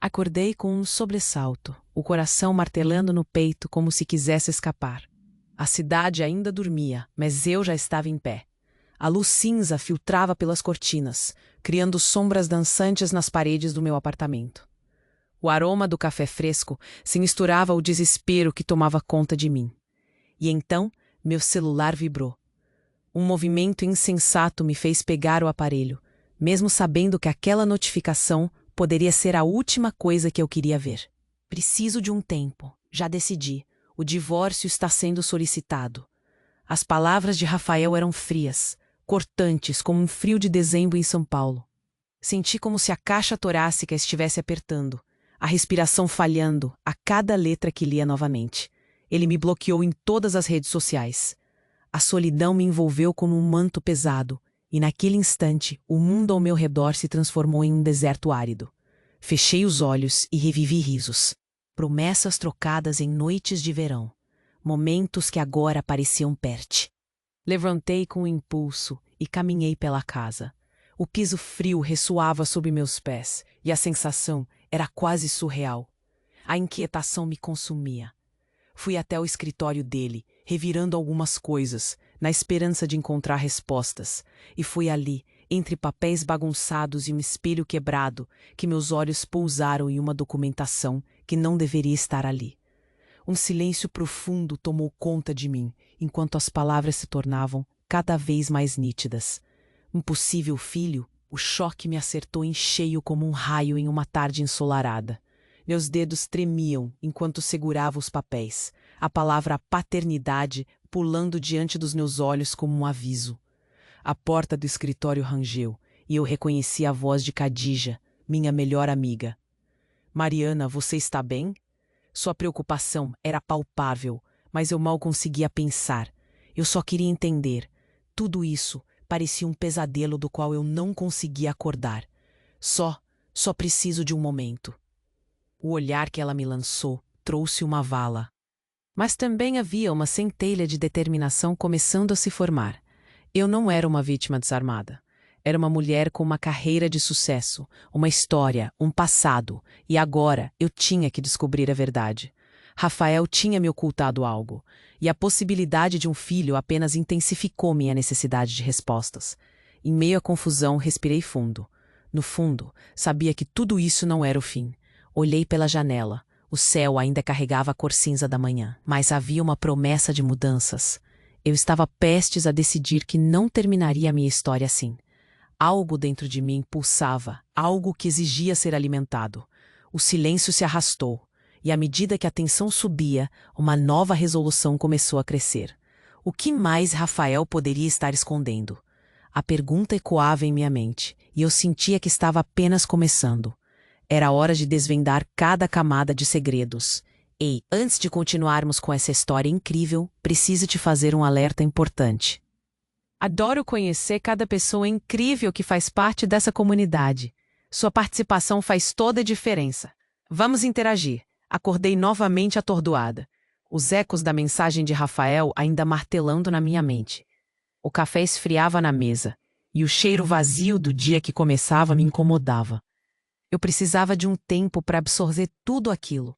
Acordei com um sobressalto, o coração martelando no peito como se quisesse escapar. A cidade ainda dormia, mas eu já estava em pé. A luz cinza filtrava pelas cortinas, criando sombras dançantes nas paredes do meu apartamento. O aroma do café fresco se misturava ao desespero que tomava conta de mim. E então, meu celular vibrou. Um movimento insensato me fez pegar o aparelho, mesmo sabendo que aquela notificação poderia ser a última coisa que eu queria ver. Preciso de um tempo. Já decidi. O divórcio está sendo solicitado. As palavras de Rafael eram frias, cortantes como um frio de dezembro em São Paulo. Senti como se a caixa torácica estivesse apertando, a respiração falhando a cada letra que lia novamente. Ele me bloqueou em todas as redes sociais. A solidão me envolveu como um manto pesado, e naquele instante o mundo ao meu redor se transformou em um deserto árido. Fechei os olhos e revivi risos. Promessas trocadas em noites de verão. Momentos que agora pareciam perto. Levantei com um impulso e caminhei pela casa. O piso frio ressoava sob meus pés e a sensação era quase surreal. A inquietação me consumia. Fui até o escritório dele, revirando algumas coisas, na esperança de encontrar respostas, e foi ali, entre papéis bagunçados e um espelho quebrado, que meus olhos pousaram em uma documentação que não deveria estar ali. Um silêncio profundo tomou conta de mim, enquanto as palavras se tornavam cada vez mais nítidas. Um possível filho, o choque me acertou em cheio como um raio em uma tarde ensolarada. Meus dedos tremiam enquanto segurava os papéis, a palavra paternidade pulando diante dos meus olhos como um aviso. A porta do escritório rangeu e eu reconheci a voz de Khadija, minha melhor amiga. Mariana, você está bem? Sua preocupação era palpável, mas eu mal conseguia pensar. Eu só queria entender. Tudo isso parecia um pesadelo do qual eu não conseguia acordar. Só preciso de um momento. O olhar que ela me lançou trouxe uma vala. Mas também havia uma centelha de determinação começando a se formar. Eu não era uma vítima desarmada. Era uma mulher com uma carreira de sucesso, uma história, um passado, e agora eu tinha que descobrir a verdade. Rafael tinha me ocultado algo, e a possibilidade de um filho apenas intensificou minha necessidade de respostas. Em meio à confusão, respirei fundo. No fundo, sabia que tudo isso não era o fim. Olhei pela janela. O céu ainda carregava a cor cinza da manhã, mas havia uma promessa de mudanças. Eu estava prestes a decidir que não terminaria a minha história assim. Algo dentro de mim pulsava, algo que exigia ser alimentado. O silêncio se arrastou, e à medida que a tensão subia, uma nova resolução começou a crescer. O que mais Rafael poderia estar escondendo? A pergunta ecoava em minha mente, e eu sentia que estava apenas começando. Era hora de desvendar cada camada de segredos. Ei, antes de continuarmos com essa história incrível, preciso te fazer um alerta importante. Adoro conhecer cada pessoa incrível que faz parte dessa comunidade. Sua participação faz toda a diferença. Vamos interagir. Acordei novamente atordoada. Os ecos da mensagem de Rafael ainda martelando na minha mente. O café esfriava na mesa, e o cheiro vazio do dia que começava me incomodava. Eu precisava de um tempo para absorver tudo aquilo.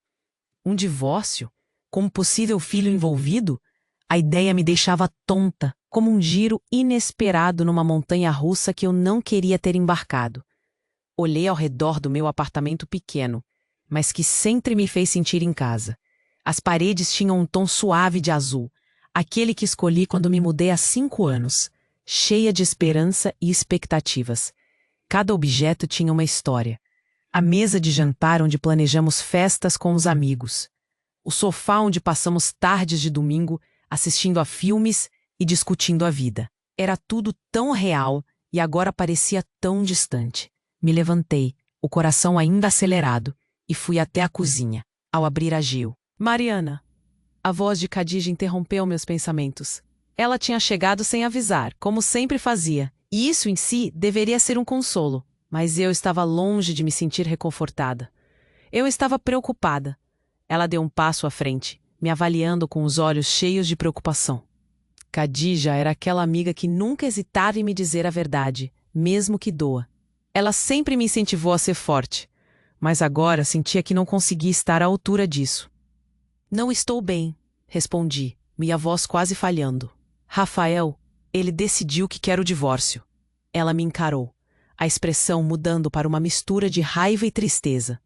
Um divórcio? Com um possível filho envolvido? A ideia me deixava tonta, como um giro inesperado numa montanha-russa que eu não queria ter embarcado. Olhei ao redor do meu apartamento pequeno, mas que sempre me fez sentir em casa. As paredes tinham um tom suave de azul, aquele que escolhi quando me mudei há 5 anos, cheia de esperança e expectativas. Cada objeto tinha uma história. A mesa de jantar onde planejamos festas com os amigos. O sofá onde passamos tardes de domingo assistindo a filmes e discutindo a vida. Era tudo tão real e agora parecia tão distante. Me levantei, o coração ainda acelerado, e fui até a cozinha. Ao abrir a Gil. Mariana. A voz de Khadija interrompeu meus pensamentos. Ela tinha chegado sem avisar, como sempre fazia, e isso em si deveria ser um consolo. Mas eu estava longe de me sentir reconfortada. Eu estava preocupada. Ela deu um passo à frente, me avaliando com os olhos cheios de preocupação. Khadija era aquela amiga que nunca hesitava em me dizer a verdade, mesmo que doa. Ela sempre me incentivou a ser forte. mas agora sentia que não conseguia estar à altura disso. Não estou bem, respondi, minha voz quase falhando. Rafael, ele decidiu que quer o divórcio. Ela me encarou, a expressão mudando para uma mistura de raiva e tristeza.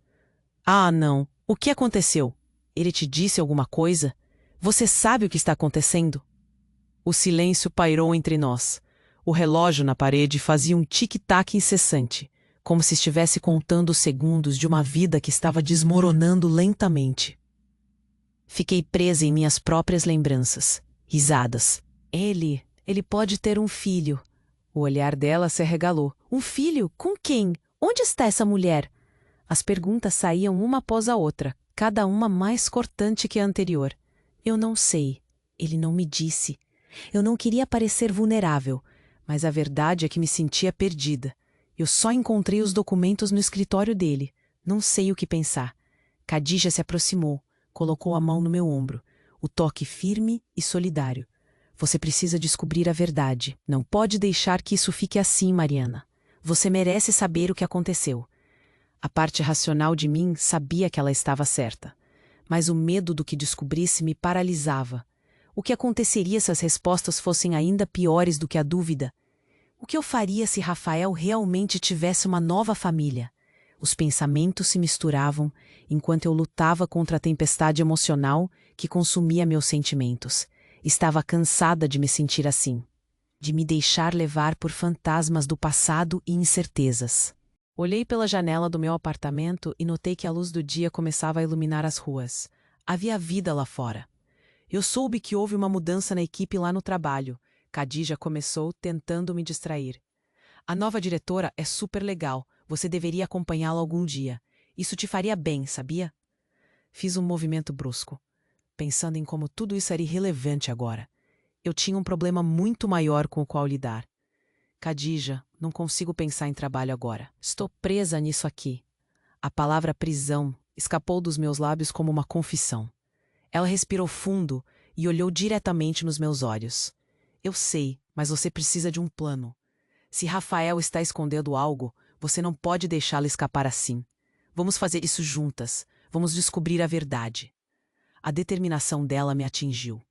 Ah, não. O que aconteceu? Ele te disse alguma coisa? Você sabe o que está acontecendo? O silêncio pairou entre nós. O relógio na parede fazia um tic-tac incessante, como se estivesse contando os segundos de uma vida que estava desmoronando lentamente. Fiquei presa em minhas próprias lembranças, risadas. Ele pode ter um filho. O olhar dela se arregalou. Um filho? Com quem? Onde está essa mulher? As perguntas saíam uma após a outra, cada uma mais cortante que a anterior. Eu não sei. Ele não me disse. Eu não queria parecer vulnerável, mas a verdade é que me sentia perdida. Eu só encontrei os documentos no escritório dele. Não sei o que pensar. Khadija se aproximou, colocou a mão no meu ombro, o toque firme e solidário. Você precisa descobrir a verdade. Não pode deixar que isso fique assim, Mariana. Você merece saber o que aconteceu. A parte racional de mim sabia que ela estava certa, mas o medo do que descobrisse me paralisava. O que aconteceria se as respostas fossem ainda piores do que a dúvida? O que eu faria se Rafael realmente tivesse uma nova família? Os pensamentos se misturavam enquanto eu lutava contra a tempestade emocional que consumia meus sentimentos. Estava cansada de me sentir assim, de me deixar levar por fantasmas do passado e incertezas. Olhei pela janela do meu apartamento e notei que a luz do dia começava a iluminar as ruas. Havia vida lá fora. Eu soube que houve uma mudança na equipe lá no trabalho. Khadija começou tentando me distrair. A nova diretora é super legal. Você deveria acompanhá-la algum dia. Isso te faria bem, sabia? Fiz um movimento brusco, pensando em como tudo isso era irrelevante agora. Eu tinha um problema muito maior com o qual lidar. Khadija, não consigo pensar em trabalho agora. Estou presa nisso aqui. A palavra prisão escapou dos meus lábios como uma confissão. Ela respirou fundo e olhou diretamente nos meus olhos. Eu sei, mas você precisa de um plano. Se Rafael está escondendo algo, você não pode deixá-lo escapar assim. Vamos fazer isso juntas. Vamos descobrir a verdade. A determinação dela me atingiu.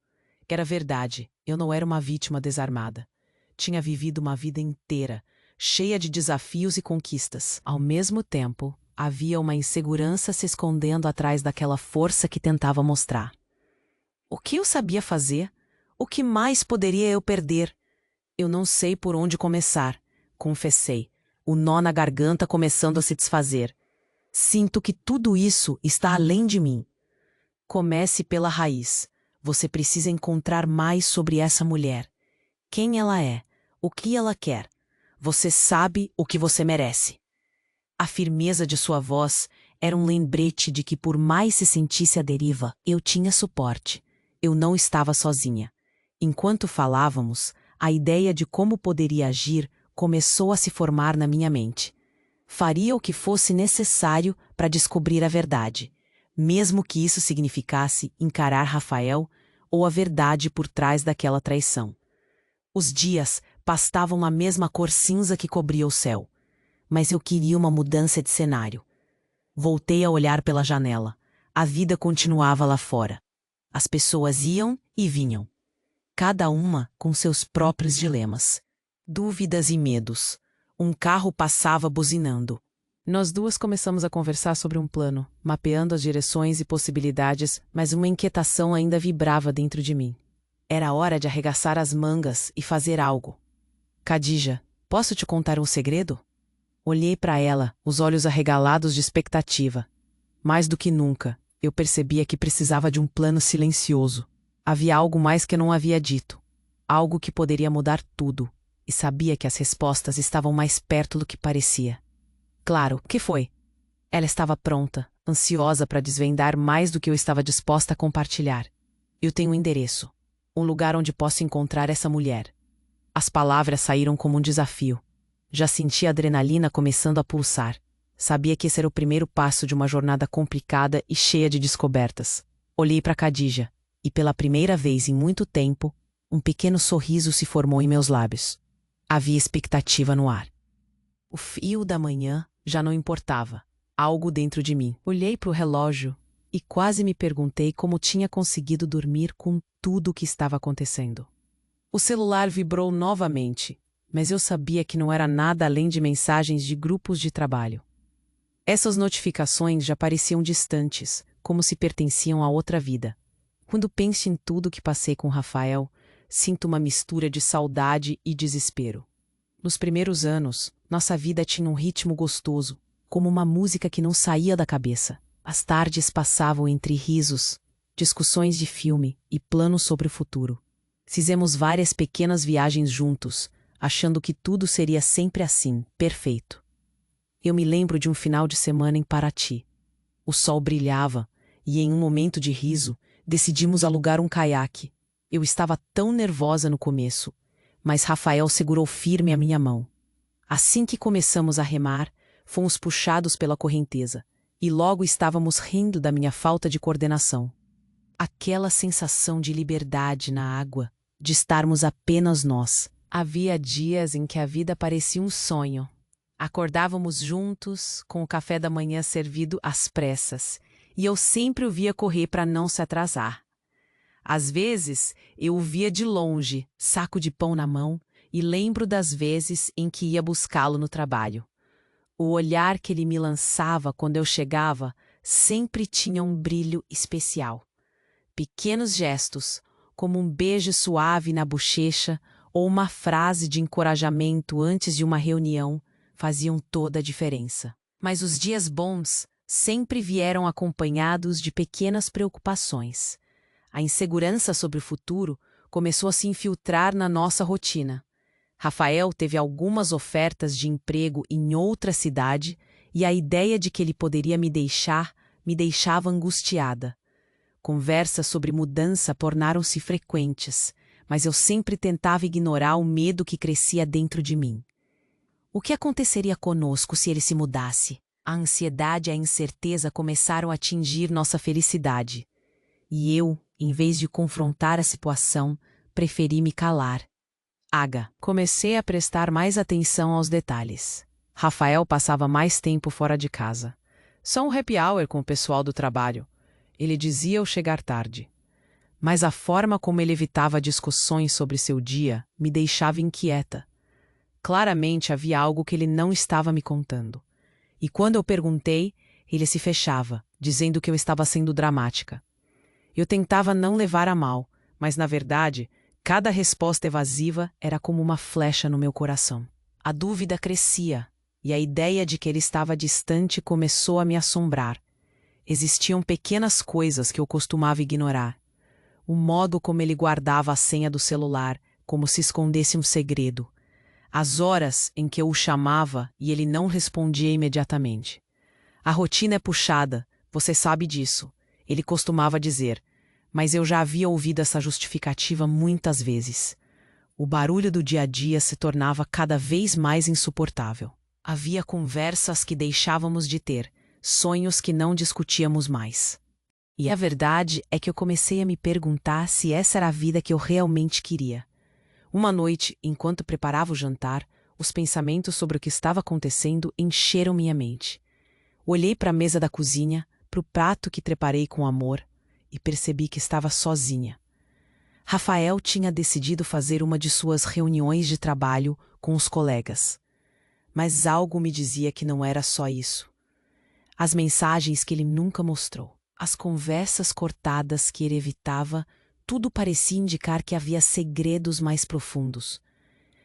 Era verdade, eu não era uma vítima desarmada. Tinha vivido uma vida inteira, cheia de desafios e conquistas. Ao mesmo tempo, havia uma insegurança se escondendo atrás daquela força que tentava mostrar. O que eu sabia fazer? O que mais poderia eu perder? Eu não sei por onde começar, confessei, o nó na garganta começando a se desfazer. Sinto que tudo isso está além de mim. Comece pela raiz. Você precisa encontrar mais sobre essa mulher. Quem ela é? O que ela quer? Você sabe o que você merece. A firmeza de sua voz era um lembrete de que, por mais se sentisse à deriva, eu tinha suporte. Eu não estava sozinha. Enquanto falávamos, a ideia de como poderia agir começou a se formar na minha mente. Faria o que fosse necessário para descobrir a verdade, mesmo que isso significasse encarar Rafael ou a verdade por trás daquela traição. Os dias pastavam na mesma cor cinza que cobria o céu, mas eu queria uma mudança de cenário. Voltei a olhar pela janela. A vida continuava lá fora. As pessoas iam e vinham, cada uma com seus próprios dilemas, dúvidas e medos. Um carro passava buzinando. Nós duas começamos a conversar sobre um plano, mapeando as direções e possibilidades, mas uma inquietação ainda vibrava dentro de mim. Era hora de arregaçar as mangas e fazer algo. Khadija, posso te contar um segredo? Olhei para ela, os olhos arregalados de expectativa. Mais do que nunca, eu percebia que precisava de um plano silencioso. Havia algo mais que eu não havia dito. Algo que poderia mudar tudo. E sabia que as respostas estavam mais perto do que parecia. Claro, o que foi? Ela estava pronta, ansiosa para desvendar mais do que eu estava disposta a compartilhar. Eu tenho um endereço. Um lugar onde posso encontrar essa mulher. As palavras saíram como um desafio. Já sentia a adrenalina começando a pulsar. Sabia que esse era o primeiro passo de uma jornada complicada e cheia de descobertas. Olhei para Khadija, e pela primeira vez em muito tempo, um pequeno sorriso se formou em meus lábios. Havia expectativa no ar. O frio da manhã já não importava. algo dentro de mim. Olhei para o relógio e quase me perguntei como tinha conseguido dormir com tudo o que estava acontecendo. O celular vibrou novamente, mas eu sabia que não era nada além de mensagens de grupos de trabalho. Essas notificações já pareciam distantes, como se pertenciam a outra vida. Quando penso em tudo que passei com Rafael, sinto uma mistura de saudade e desespero. Nos primeiros anos, nossa vida tinha um ritmo gostoso, como uma música que não saía da cabeça. As tardes passavam entre risos, discussões de filme e planos sobre o futuro. Fizemos várias pequenas viagens juntos, achando que tudo seria sempre assim, perfeito. Eu me lembro de um final de semana em Paraty. O sol brilhava e, em um momento de riso, decidimos alugar um caiaque. Eu estava tão nervosa no começo, mas Rafael segurou firme a minha mão. Assim que começamos a remar, fomos puxados pela correnteza e logo estávamos rindo da minha falta de coordenação. Aquela sensação de liberdade na água, de estarmos apenas nós. Havia dias em que a vida parecia um sonho. Acordávamos juntos, com o café da manhã servido às pressas, e eu sempre o via correr para não se atrasar. Às vezes, eu o via de longe, saco de pão na mão, e lembro das vezes em que ia buscá-lo no trabalho. O olhar que ele me lançava quando eu chegava sempre tinha um brilho especial. Pequenos gestos, como um beijo suave na bochecha ou uma frase de encorajamento antes de uma reunião, faziam toda a diferença. Mas os dias bons sempre vieram acompanhados de pequenas preocupações. A insegurança sobre o futuro começou a se infiltrar na nossa rotina. Rafael teve algumas ofertas de emprego em outra cidade e a ideia de que ele poderia me deixava angustiada. Conversas sobre mudança tornaram-se frequentes, mas eu sempre tentava ignorar o medo que crescia dentro de mim. O que aconteceria conosco se ele se mudasse? A ansiedade e a incerteza começaram a atingir nossa felicidade. E eu, em vez de confrontar a situação, preferi me calar. Comecei a prestar mais atenção aos detalhes. Rafael passava mais tempo fora de casa. Só um happy hour com o pessoal do trabalho. Ele dizia eu chegar tarde. Mas a forma como ele evitava discussões sobre seu dia me deixava inquieta. Claramente havia algo que ele não estava me contando. E quando eu perguntei, ele se fechava, dizendo que eu estava sendo dramática. Eu tentava não levar a mal, mas na verdade, cada resposta evasiva era como uma flecha no meu coração. A dúvida crescia, e a ideia de que ele estava distante começou a me assombrar. Existiam pequenas coisas que eu costumava ignorar. O modo como ele guardava a senha do celular, como se escondesse um segredo. As horas em que eu o chamava e ele não respondia imediatamente. A rotina é puxada, você sabe disso, ele costumava dizer, mas eu já havia ouvido essa justificativa muitas vezes. O barulho do dia a dia se tornava cada vez mais insuportável. Havia conversas que deixávamos de ter, sonhos que não discutíamos mais. E a verdade é que eu comecei a me perguntar se essa era a vida que eu realmente queria. Uma noite, enquanto preparava o jantar, os pensamentos sobre o que estava acontecendo encheram minha mente. Olhei para a mesa da cozinha, para o prato que preparei com amor, e percebi que estava sozinha. Rafael tinha decidido fazer uma de suas reuniões de trabalho com os colegas. Mas algo me dizia que não era só isso. As mensagens que ele nunca mostrou, as conversas cortadas que ele evitava, tudo parecia indicar que havia segredos mais profundos.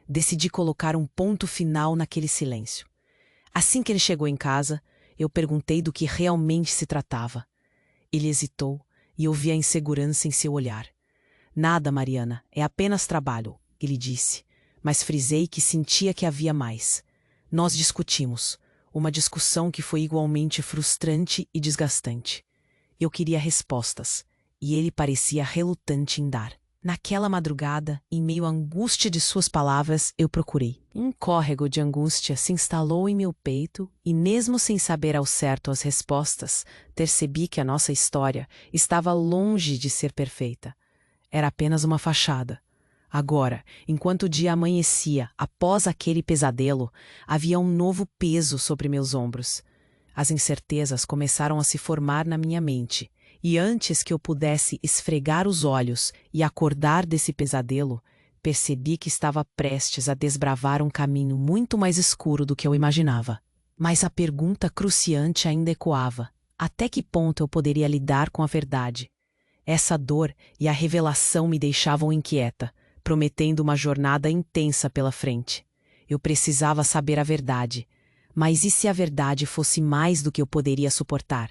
Decidi colocar um ponto final naquele silêncio. Assim que ele chegou em casa, eu perguntei do que realmente se tratava. Ele hesitou e eu vi a insegurança em seu olhar. Nada, Mariana, é apenas trabalho, ele disse, mas frisei que sentia que havia mais. Nós discutimos, uma discussão que foi igualmente frustrante e desgastante. Eu queria respostas, e ele parecia relutante em dar. Naquela madrugada, em meio à angústia de suas palavras, eu procurei. Um córrego de angústia se instalou em meu peito e, mesmo sem saber ao certo as respostas, percebi que a nossa história estava longe de ser perfeita. Era apenas uma fachada. Agora, enquanto o dia amanhecia, após aquele pesadelo, havia um novo peso sobre meus ombros. As incertezas começaram a se formar na minha mente, e antes que eu pudesse esfregar os olhos e acordar desse pesadelo, percebi que estava prestes a desbravar um caminho muito mais escuro do que eu imaginava. Mas a pergunta cruciante ainda ecoava: até que ponto eu poderia lidar com a verdade? Essa dor e a revelação me deixavam inquieta, prometendo uma jornada intensa pela frente. Eu precisava saber a verdade. Mas e se a verdade fosse mais do que eu poderia suportar?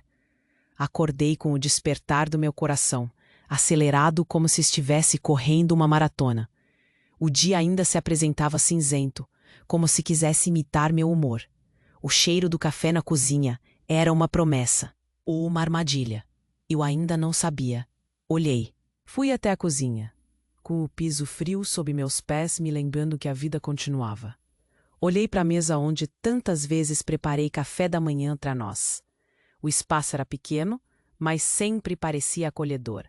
Acordei com o despertar do meu coração, acelerado como se estivesse correndo uma maratona. O dia ainda se apresentava cinzento, como se quisesse imitar meu humor. O cheiro do café na cozinha era uma promessa, ou uma armadilha. Eu ainda não sabia. Olhei. Fui até a cozinha, com o piso frio sob meus pés me lembrando que a vida continuava. Olhei para a mesa onde tantas vezes preparei café da manhã para nós. O espaço era pequeno, mas sempre parecia acolhedor.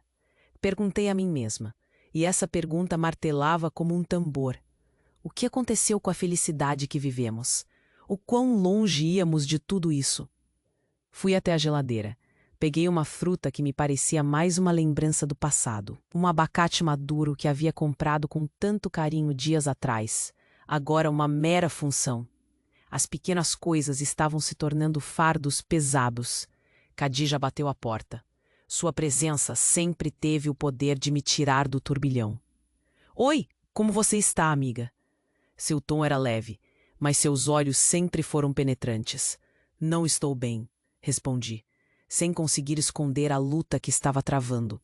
Perguntei a mim mesma, e essa pergunta martelava como um tambor. O que aconteceu com a felicidade que vivemos? O quão longe íamos de tudo isso? Fui até a geladeira. Peguei uma fruta que me parecia mais uma lembrança do passado. Um abacate maduro que havia comprado com tanto carinho dias atrás. Agora uma mera função. As pequenas coisas estavam se tornando fardos pesados. Khadija bateu à porta. Sua presença sempre teve o poder de me tirar do turbilhão. Oi, como você está, amiga? Seu tom era leve, mas seus olhos sempre foram penetrantes. Não estou bem, respondi, sem conseguir esconder a luta que estava travando.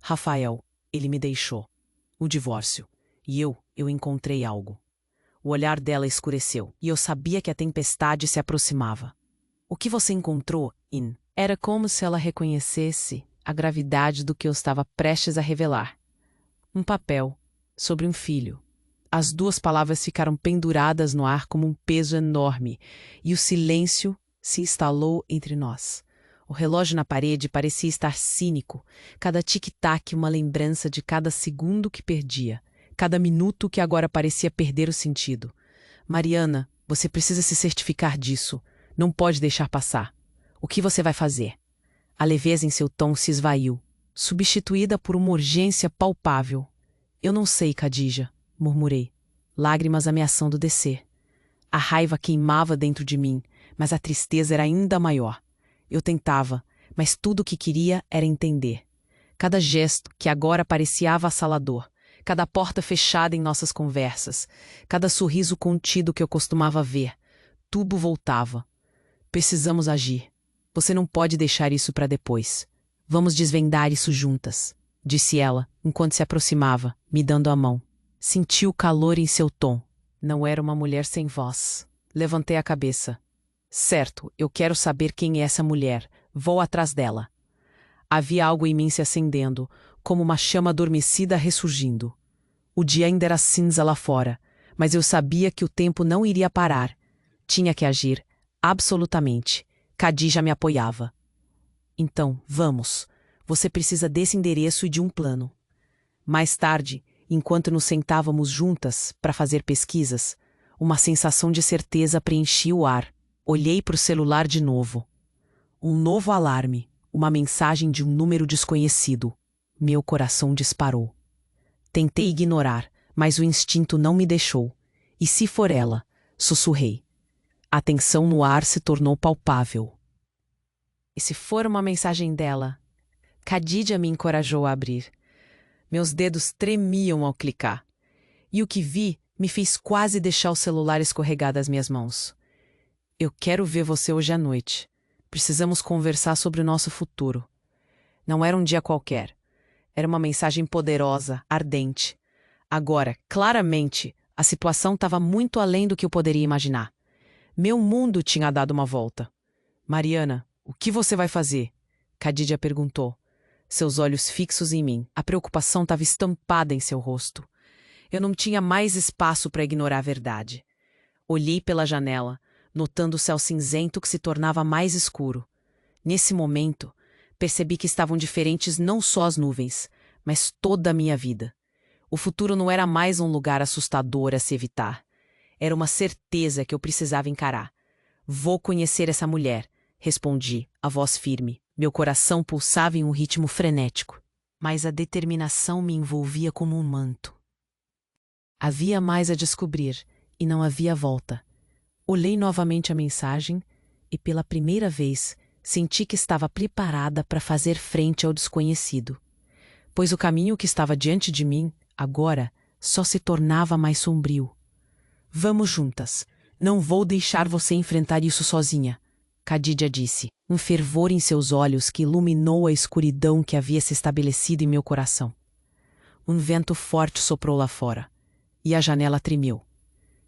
Rafael, ele me deixou. O divórcio. E eu encontrei algo. O olhar dela escureceu, e eu sabia que a tempestade se aproximava. O que você encontrou, In? Era como se ela reconhecesse a gravidade do que eu estava prestes a revelar. Um papel, sobre um filho. As duas palavras ficaram penduradas no ar como um peso enorme, e o silêncio se instalou entre nós. O relógio na parede parecia estar cínico, cada tic-tac uma lembrança de cada segundo que perdia, cada minuto que agora parecia perder o sentido. Mariana, você precisa se certificar disso. Não pode deixar passar. O que você vai fazer? A leveza em seu tom se esvaiu, substituída por uma urgência palpável. Eu não sei, Khadija, murmurei, lágrimas ameaçando descer. A raiva queimava dentro de mim, mas a tristeza era ainda maior. Eu tentava, mas tudo o que queria era entender. Cada gesto, que agora parecia avassalador, cada porta fechada em nossas conversas, cada sorriso contido que eu costumava ver, tudo voltava. Precisamos agir. Você não pode deixar isso para depois. Vamos desvendar isso juntas, disse ela, enquanto se aproximava, me dando a mão. Senti o calor em seu tom. Não era uma mulher sem voz. Levantei a cabeça. Certo, eu quero saber quem é essa mulher. Vou atrás dela. Havia algo em mim se acendendo, como uma chama adormecida ressurgindo. O dia ainda era cinza lá fora, mas eu sabia que o tempo não iria parar. Tinha que agir, absolutamente. Khadija me apoiava. Então, vamos. Você precisa desse endereço e de um plano. Mais tarde, enquanto nos sentávamos juntas para fazer pesquisas, uma sensação de certeza preenchia o ar. Olhei para o celular de novo. Um novo alarme, uma mensagem de um número desconhecido. Meu coração disparou. Tentei ignorar, mas o instinto não me deixou. E se for ela? Sussurrei. A tensão no ar se tornou palpável. E se for uma mensagem dela? Khadija me encorajou a abrir. Meus dedos tremiam ao clicar. E o que vi me fez quase deixar o celular escorregar das minhas mãos. Eu quero ver você hoje à noite. Precisamos conversar sobre o nosso futuro. Não era um dia qualquer. Era uma mensagem poderosa, ardente. Agora, claramente, a situação estava muito além do que eu poderia imaginar. Meu mundo tinha dado uma volta. Mariana, o que você vai fazer? Khadija perguntou. Seus olhos fixos em mim. A preocupação estava estampada em seu rosto. Eu não tinha mais espaço para ignorar a verdade. Olhei pela janela, notando o céu cinzento que se tornava mais escuro. Nesse momento, percebi que estavam diferentes não só as nuvens, mas toda a minha vida. O futuro não era mais um lugar assustador a se evitar. Era uma certeza que eu precisava encarar. Vou conhecer essa mulher, respondi, a voz firme. Meu coração pulsava em um ritmo frenético, mas a determinação me envolvia como um manto. Havia mais a descobrir, e não havia volta. Olhei novamente a mensagem e, pela primeira vez, senti que estava preparada para fazer frente ao desconhecido, pois o caminho que estava diante de mim, agora, só se tornava mais sombrio. Vamos juntas. Não vou deixar você enfrentar isso sozinha, Khadija disse, um fervor em seus olhos que iluminou a escuridão que havia se estabelecido em meu coração. Um vento forte soprou lá fora, e a janela tremeu.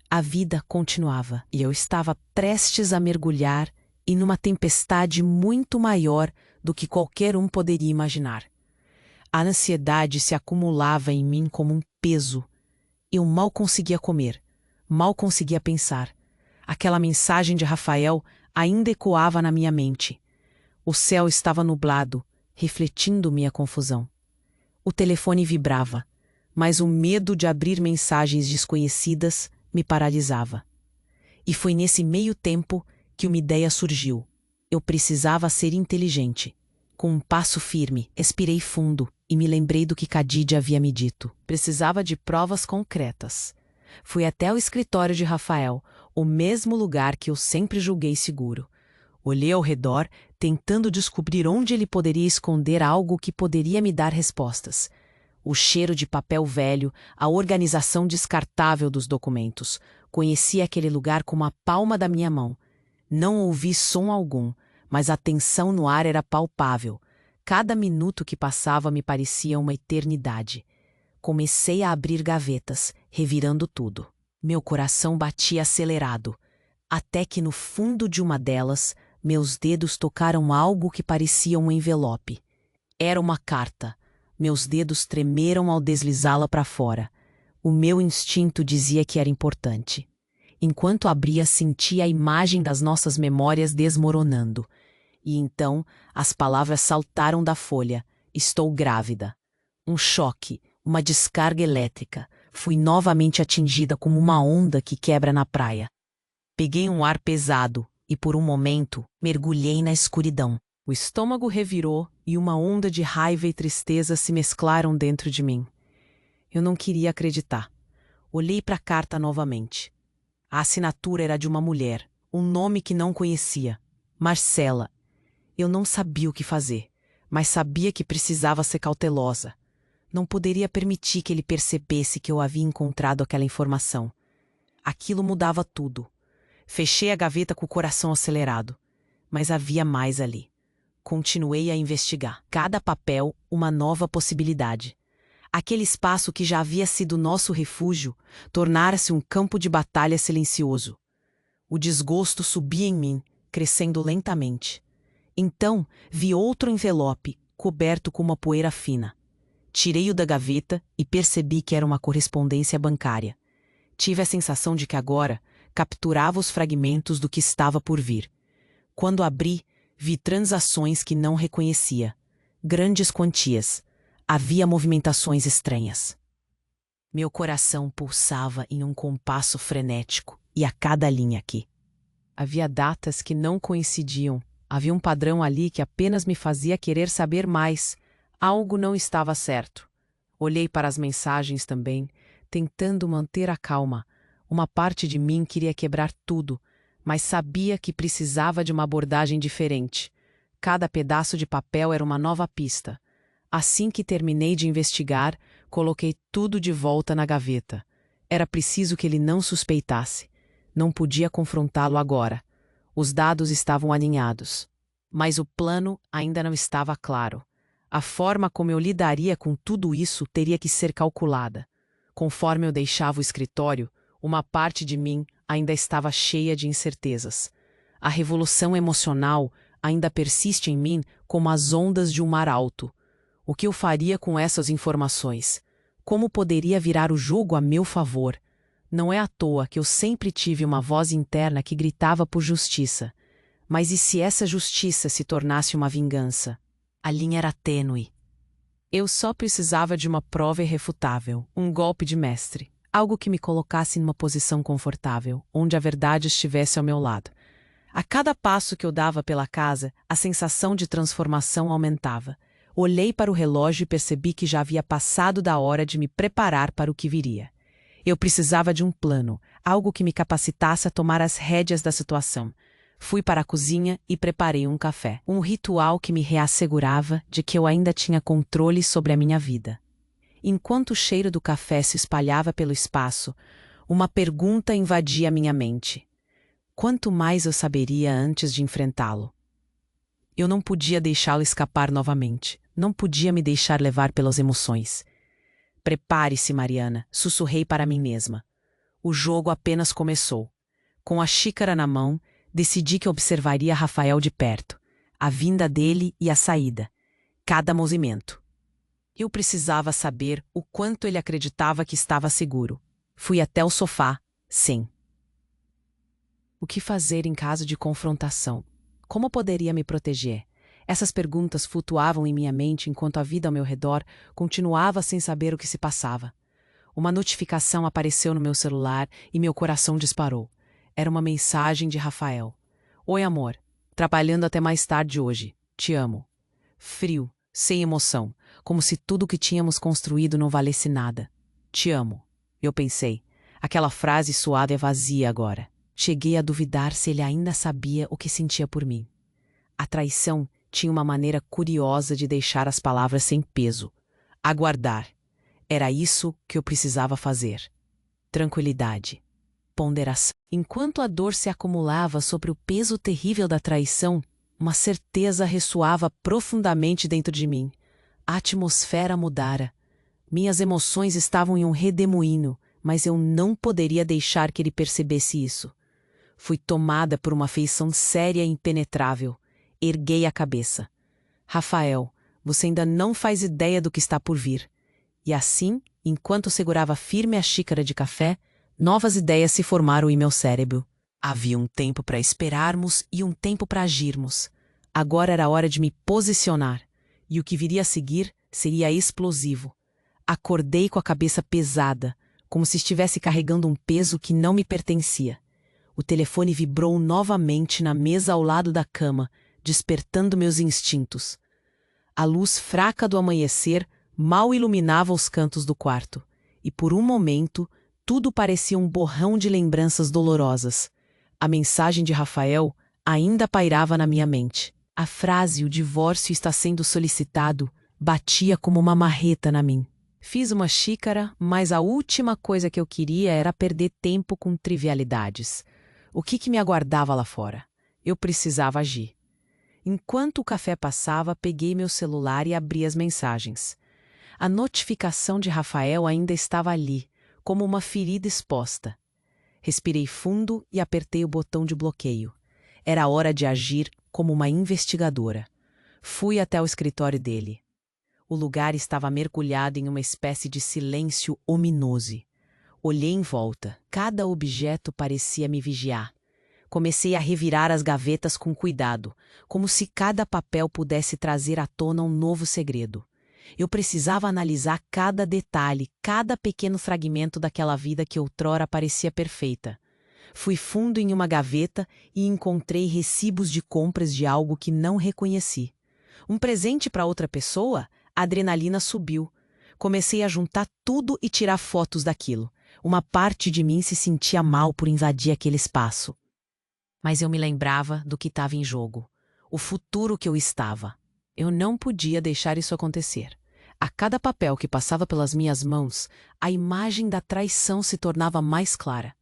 A vida continuava, e eu estava prestes a mergulhar em uma tempestade muito maior do que qualquer um poderia imaginar. A ansiedade se acumulava em mim como um peso. Eu mal conseguia comer, mal conseguia pensar. Aquela mensagem de Rafael ainda ecoava na minha mente. O céu estava nublado, refletindo minha confusão. O telefone vibrava, mas o medo de abrir mensagens desconhecidas me paralisava. E foi nesse meio tempo que uma ideia surgiu. Eu precisava ser inteligente. Com um passo firme, expirei fundo e me lembrei do que Khadija havia me dito. Precisava de provas concretas. Fui até o escritório de Rafael, o mesmo lugar que eu sempre julguei seguro. Olhei ao redor, tentando descobrir onde ele poderia esconder algo que poderia me dar respostas. O cheiro de papel velho, a organização descartável dos documentos. Conhecia aquele lugar como a palma da minha mão. Não ouvi som algum, mas a tensão no ar era palpável. Cada minuto que passava me parecia uma eternidade. Comecei a abrir gavetas, revirando tudo. Meu coração batia acelerado, até que no fundo de uma delas, meus dedos tocaram algo que parecia um envelope. Era uma carta. Meus dedos tremeram ao deslizá-la para fora. O meu instinto dizia que era importante. Enquanto abria, sentia a imagem das nossas memórias desmoronando. E então, as palavras saltaram da folha. Estou grávida. Um choque, uma descarga elétrica. Fui novamente atingida como uma onda que quebra na praia. Peguei um ar pesado e, por um momento, mergulhei na escuridão. O estômago revirou e uma onda de raiva e tristeza se mesclaram dentro de mim. Eu não queria acreditar. Olhei para a carta novamente. A assinatura era de uma mulher, um nome que não conhecia. Marcela. Eu não sabia o que fazer, mas sabia que precisava ser cautelosa. Não poderia permitir que ele percebesse que eu havia encontrado aquela informação. Aquilo mudava tudo. Fechei a gaveta com o coração acelerado. Mas havia mais ali. Continuei a investigar. Cada papel, uma nova possibilidade. Aquele espaço que já havia sido nosso refúgio, tornara-se um campo de batalha silencioso. O desgosto subia em mim, crescendo lentamente. Então, vi outro envelope, coberto com uma poeira fina. Tirei-o da gaveta e percebi que era uma correspondência bancária. Tive a sensação de que agora capturava os fragmentos do que estava por vir. Quando abri, vi transações que não reconhecia. Grandes quantias. Havia movimentações estranhas. Meu coração pulsava em um compasso frenético, e a cada linha aqui. Havia datas que não coincidiam. Havia um padrão ali que apenas me fazia querer saber mais. Algo não estava certo. Olhei para as mensagens também, tentando manter a calma. Uma parte de mim queria quebrar tudo, mas sabia que precisava de uma abordagem diferente. Cada pedaço de papel era uma nova pista. Assim que terminei de investigar, coloquei tudo de volta na gaveta. Era preciso que ele não suspeitasse. Não podia confrontá-lo agora. Os dados estavam alinhados. Mas o plano ainda não estava claro. A forma como eu lidaria com tudo isso teria que ser calculada. Conforme eu deixava o escritório, uma parte de mim ainda estava cheia de incertezas. A revolução emocional ainda persiste em mim como as ondas de um mar alto. O que eu faria com essas informações? Como poderia virar o jogo a meu favor? Não é à toa que eu sempre tive uma voz interna que gritava por justiça. Mas e se essa justiça se tornasse uma vingança? A linha era tênue. Eu só precisava de uma prova irrefutável, um golpe de mestre, algo que me colocasse numa posição confortável, onde a verdade estivesse ao meu lado. A cada passo que eu dava pela casa, a sensação de transformação aumentava. Olhei para o relógio e percebi que já havia passado da hora de me preparar para o que viria. Eu precisava de um plano, algo que me capacitasse a tomar as rédeas da situação. Fui para a cozinha e preparei um café, um ritual que me reassegurava de que eu ainda tinha controle sobre a minha vida. Enquanto o cheiro do café se espalhava pelo espaço, uma pergunta invadia minha mente. Quanto mais eu saberia antes de enfrentá-lo? Eu não podia deixá-lo escapar novamente. Não podia me deixar levar pelas emoções. Prepare-se, Mariana, sussurrei para mim mesma. O jogo apenas começou. Com a xícara na mão, decidi que observaria Rafael de perto, a vinda dele e a saída, cada movimento. Eu precisava saber o quanto ele acreditava que estava seguro. Fui até o sofá, sim. O que fazer em caso de confrontação? Como poderia me proteger? Essas perguntas flutuavam em minha mente enquanto a vida ao meu redor continuava sem saber o que se passava. Uma notificação apareceu no meu celular e meu coração disparou. Era uma mensagem de Rafael. Oi, amor. Trabalhando até mais tarde hoje. Te amo. Frio, sem emoção, como se tudo o que tínhamos construído não valesse nada. Te amo. Eu pensei. Aquela frase suada é vazia agora. Cheguei a duvidar se ele ainda sabia o que sentia por mim. A traição tinha uma maneira curiosa de deixar as palavras sem peso. Aguardar. Era isso que eu precisava fazer. Tranquilidade. Ponderação. Enquanto a dor se acumulava sobre o peso terrível da traição, uma certeza ressoava profundamente dentro de mim. A atmosfera mudara. Minhas emoções estavam em um redemoinho, mas eu não poderia deixar que ele percebesse isso. Fui tomada por uma afeição séria e impenetrável. Erguei a cabeça. Rafael, você ainda não faz ideia do que está por vir. E assim, enquanto segurava firme a xícara de café, novas ideias se formaram em meu cérebro. Havia um tempo para esperarmos e um tempo para agirmos. Agora era a hora de me posicionar. E o que viria a seguir seria explosivo. Acordei com a cabeça pesada, como se estivesse carregando um peso que não me pertencia. O telefone vibrou novamente na mesa ao lado da cama, despertando meus instintos. A luz fraca do amanhecer mal iluminava os cantos do quarto, e por um momento tudo parecia um borrão de lembranças dolorosas. A mensagem de Rafael ainda pairava na minha mente. A frase "o divórcio está sendo solicitado" batia como uma marreta na mim. Fiz uma xícara, mas a última coisa que eu queria era perder tempo com trivialidades. O que me aguardava lá fora? Eu precisava agir. Enquanto o café passava, peguei meu celular e abri as mensagens. A notificação de Rafael ainda estava ali, como uma ferida exposta. Respirei fundo e apertei o botão de bloqueio. Era hora de agir como uma investigadora. Fui até o escritório dele. O lugar estava mergulhado em uma espécie de silêncio ominoso. Olhei em volta. Cada objeto parecia me vigiar. Comecei a revirar as gavetas com cuidado, como se cada papel pudesse trazer à tona um novo segredo. Eu precisava analisar cada detalhe, cada pequeno fragmento daquela vida que outrora parecia perfeita. Fui fundo em uma gaveta e encontrei recibos de compras de algo que não reconheci. Um presente para outra pessoa? A adrenalina subiu. Comecei a juntar tudo e tirar fotos daquilo. Uma parte de mim se sentia mal por invadir aquele espaço. Mas eu me lembrava do que estava em jogo. O futuro que eu estava. Eu não podia deixar isso acontecer. A cada papel que passava pelas minhas mãos, a imagem da traição se tornava mais clara.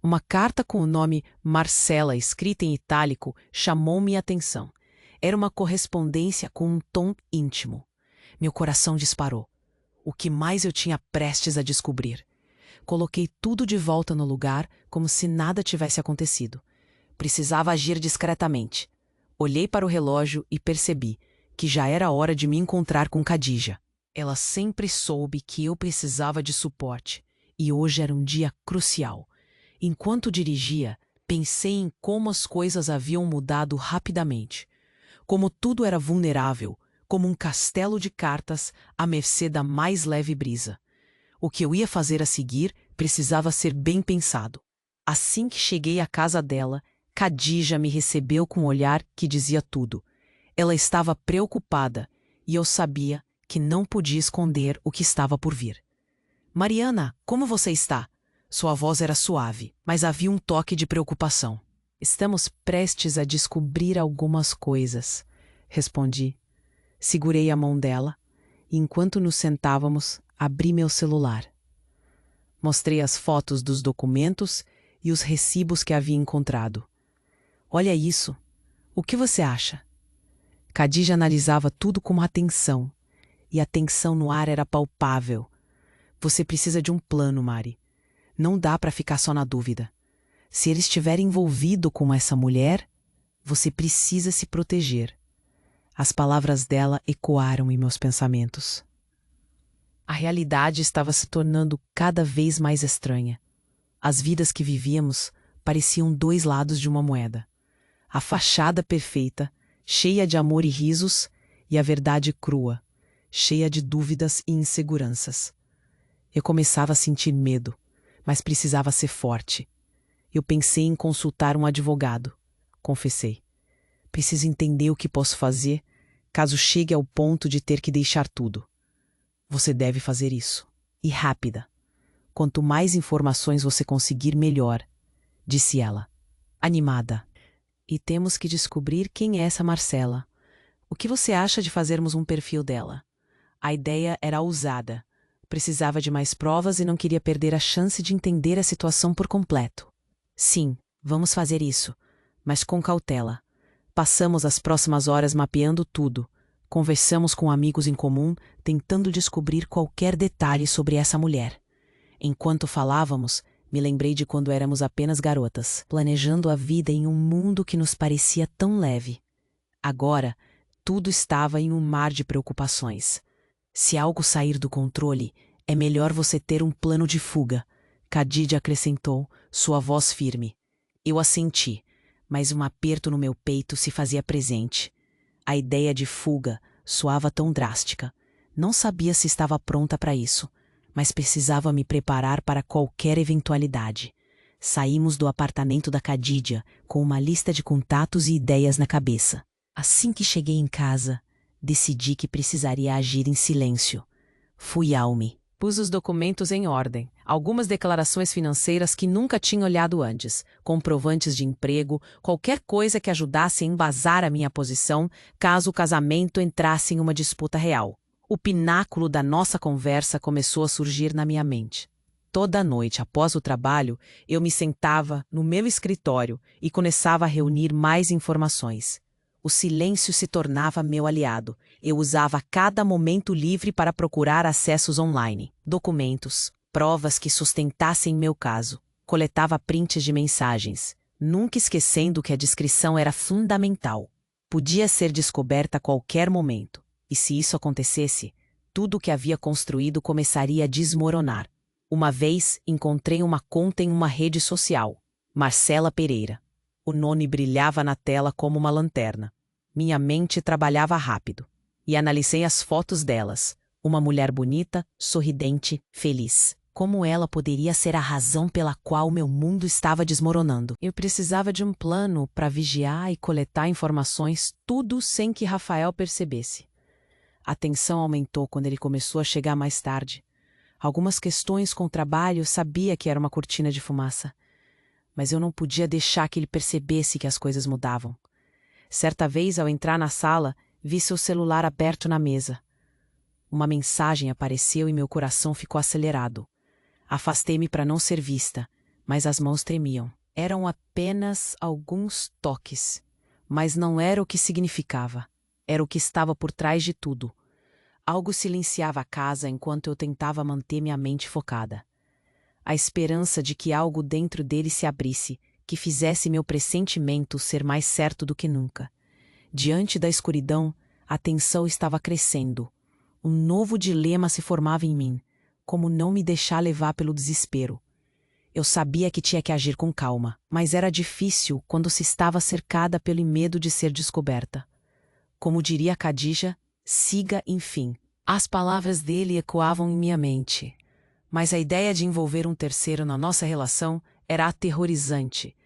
Uma carta com o nome Marcela, escrita em itálico, chamou minha atenção. Era uma correspondência com um tom íntimo. Meu coração disparou. O que mais eu tinha prestes a descobrir? Coloquei tudo de volta no lugar, como se nada tivesse acontecido. Precisava agir discretamente. Olhei para o relógio e percebi que já era hora de me encontrar com Khadija. Ela sempre soube que eu precisava de suporte, e hoje era um dia crucial. Enquanto dirigia, pensei em como as coisas haviam mudado rapidamente. Como tudo era vulnerável, como um castelo de cartas à mercê da mais leve brisa. O que eu ia fazer a seguir precisava ser bem pensado. Assim que cheguei à casa dela, Khadija me recebeu com um olhar que dizia tudo. Ela estava preocupada e eu sabia que não podia esconder o que estava por vir. Mariana, como você está? Sua voz era suave, mas havia um toque de preocupação. Estamos prestes a descobrir algumas coisas, respondi. Segurei a mão dela e, enquanto nos sentávamos, abri meu celular. Mostrei as fotos dos documentos e os recibos que havia encontrado. Olha isso. O que você acha? Khadija analisava tudo com atenção, e a tensão no ar era palpável. Você precisa de um plano, Mari. Não dá para ficar só na dúvida. Se ele estiver envolvido com essa mulher, você precisa se proteger. As palavras dela ecoaram em meus pensamentos. A realidade estava se tornando cada vez mais estranha. As vidas que vivíamos pareciam dois lados de uma moeda. A fachada perfeita, cheia de amor e risos, e a verdade crua, cheia de dúvidas e inseguranças. Eu começava a sentir medo, mas precisava ser forte. Eu pensei em consultar um advogado. Confessei. Preciso entender o que posso fazer, caso chegue ao ponto de ter que deixar tudo. Você deve fazer isso. E rápida. Quanto mais informações você conseguir, melhor, disse ela, animada. E temos que descobrir quem é essa Marcela. O que você acha de fazermos um perfil dela? A ideia era ousada. Precisava de mais provas e não queria perder a chance de entender a situação por completo. Sim, vamos fazer isso, mas com cautela. Passamos as próximas horas mapeando tudo. Conversamos com amigos em comum, tentando descobrir qualquer detalhe sobre essa mulher. Enquanto falávamos, me lembrei de quando éramos apenas garotas, planejando a vida em um mundo que nos parecia tão leve. Agora, tudo estava em um mar de preocupações. Se algo sair do controle, é melhor você ter um plano de fuga, Khadija acrescentou, sua voz firme. Eu assenti, mas um aperto no meu peito se fazia presente. A ideia de fuga soava tão drástica. Não sabia se estava pronta para isso, mas precisava me preparar para qualquer eventualidade. Saímos do apartamento da Khadija com uma lista de contatos e ideias na cabeça. Assim que cheguei em casa, decidi que precisaria agir em silêncio. Fui ao Me. Pus os documentos em ordem, algumas declarações financeiras que nunca tinha olhado antes, comprovantes de emprego, qualquer coisa que ajudasse a embasar a minha posição caso o casamento entrasse em uma disputa real. O pináculo da nossa conversa começou a surgir na minha mente. Toda noite, após o trabalho, eu me sentava no meu escritório e começava a reunir mais informações. O silêncio se tornava meu aliado. Eu usava cada momento livre para procurar acessos online, documentos, provas que sustentassem meu caso. Coletava prints de mensagens, nunca esquecendo que a descrição era fundamental. Podia ser descoberta a qualquer momento, e se isso acontecesse, tudo o que havia construído começaria a desmoronar. Uma vez, encontrei uma conta em uma rede social, Marcela Pereira. O nome brilhava na tela como uma lanterna. Minha mente trabalhava rápido. E analisei as fotos delas. Uma mulher bonita, sorridente, feliz. Como ela poderia ser a razão pela qual meu mundo estava desmoronando? Eu precisava de um plano para vigiar e coletar informações, tudo sem que Rafael percebesse. A tensão aumentou quando ele começou a chegar mais tarde. Algumas questões com o trabalho sabia que era uma cortina de fumaça. Mas eu não podia deixar que ele percebesse que as coisas mudavam. Certa vez, ao entrar na sala, vi seu celular aberto na mesa. Uma mensagem apareceu e meu coração ficou acelerado. Afastei-me para não ser vista, mas as mãos tremiam. Eram apenas alguns toques, mas não era o que significava. Era o que estava por trás de tudo. Algo silenciava a casa enquanto eu tentava manter minha mente focada. A esperança de que algo dentro dele se abrisse, que fizesse meu pressentimento ser mais certo do que nunca. Diante da escuridão, a tensão estava crescendo. Um novo dilema se formava em mim, como não me deixar levar pelo desespero. Eu sabia que tinha que agir com calma, mas era difícil quando se estava cercada pelo medo de ser descoberta. Como diria Khadija, siga enfim. As palavras dele ecoavam em minha mente. Mas a ideia de envolver um terceiro na nossa relação era aterrorizante.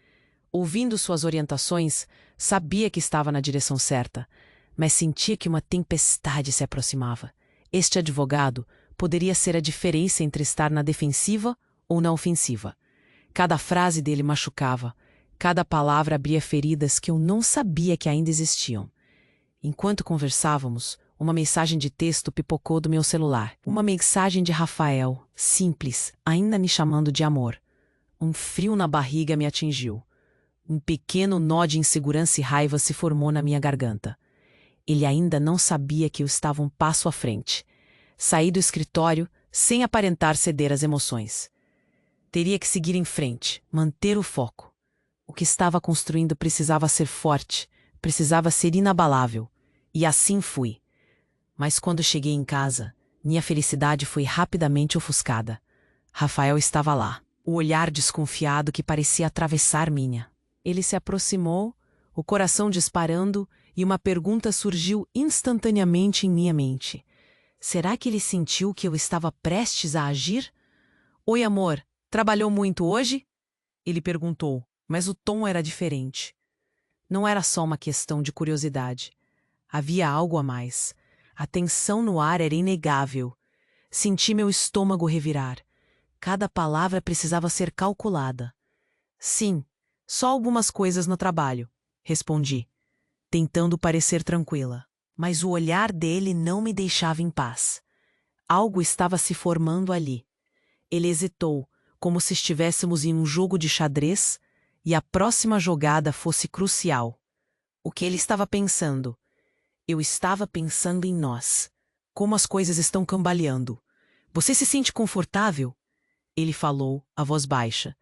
Ouvindo suas orientações, sabia que estava na direção certa, mas sentia que uma tempestade se aproximava. Este advogado poderia ser a diferença entre estar na defensiva ou na ofensiva. Cada frase dele machucava, cada palavra abria feridas que eu não sabia que ainda existiam. Enquanto conversávamos, uma mensagem de texto pipocou do meu celular. Uma mensagem de Rafael, simples, ainda me chamando de amor. Um frio na barriga me atingiu. Um pequeno nó de insegurança e raiva se formou na minha garganta. Ele ainda não sabia que eu estava um passo à frente. Saí do escritório sem aparentar ceder às emoções. Teria que seguir em frente, manter o foco. O que estava construindo precisava ser forte, precisava ser inabalável. E assim fui. Mas quando cheguei em casa, minha felicidade foi rapidamente ofuscada. Rafael estava lá, o olhar desconfiado que parecia atravessar minha. Ele se aproximou, o coração disparando, e uma pergunta surgiu instantaneamente em minha mente. Será que ele sentiu que eu estava prestes a agir? Oi, amor, trabalhou muito hoje? Ele perguntou, mas o tom era diferente. Não era só uma questão de curiosidade. Havia algo a mais. A tensão no ar era inegável. Senti meu estômago revirar. Cada palavra precisava ser calculada. Sim, só algumas coisas no trabalho, respondi, tentando parecer tranquila. Mas o olhar dele não me deixava em paz. Algo estava se formando ali. Ele hesitou, como se estivéssemos em um jogo de xadrez e a próxima jogada fosse crucial. O que ele estava pensando? Eu estava pensando em nós. Como as coisas estão cambaleando. Você se sente confortável? Ele falou, a voz baixa.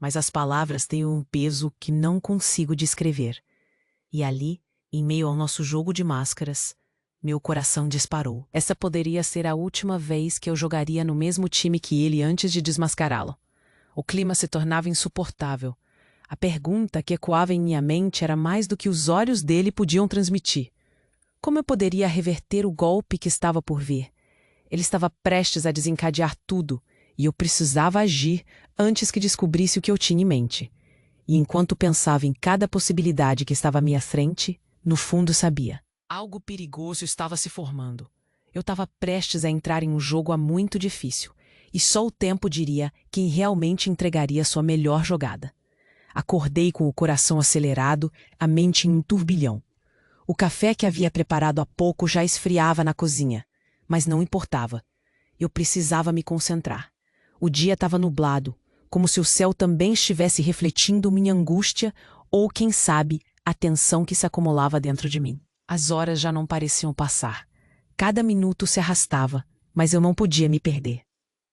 Mas as palavras têm um peso que não consigo descrever. E ali, em meio ao nosso jogo de máscaras, meu coração disparou. Essa poderia ser a última vez que eu jogaria no mesmo time que ele antes de desmascará-lo. O clima se tornava insuportável. A pergunta que ecoava em minha mente era mais do que os olhos dele podiam transmitir. Como eu poderia reverter o golpe que estava por vir? Ele estava prestes a desencadear tudo, e eu precisava agir antes que descobrisse o que eu tinha em mente. E enquanto pensava em cada possibilidade que estava à minha frente, no fundo sabia. Algo perigoso estava se formando. Eu estava prestes a entrar em um jogo muito difícil, e só o tempo diria quem realmente entregaria sua melhor jogada. Acordei com o coração acelerado, a mente em um turbilhão. O café que havia preparado há pouco já esfriava na cozinha, mas não importava. Eu precisava me concentrar. O dia estava nublado, como se o céu também estivesse refletindo minha angústia ou, quem sabe, a tensão que se acumulava dentro de mim. As horas já não pareciam passar. Cada minuto se arrastava, mas eu não podia me perder.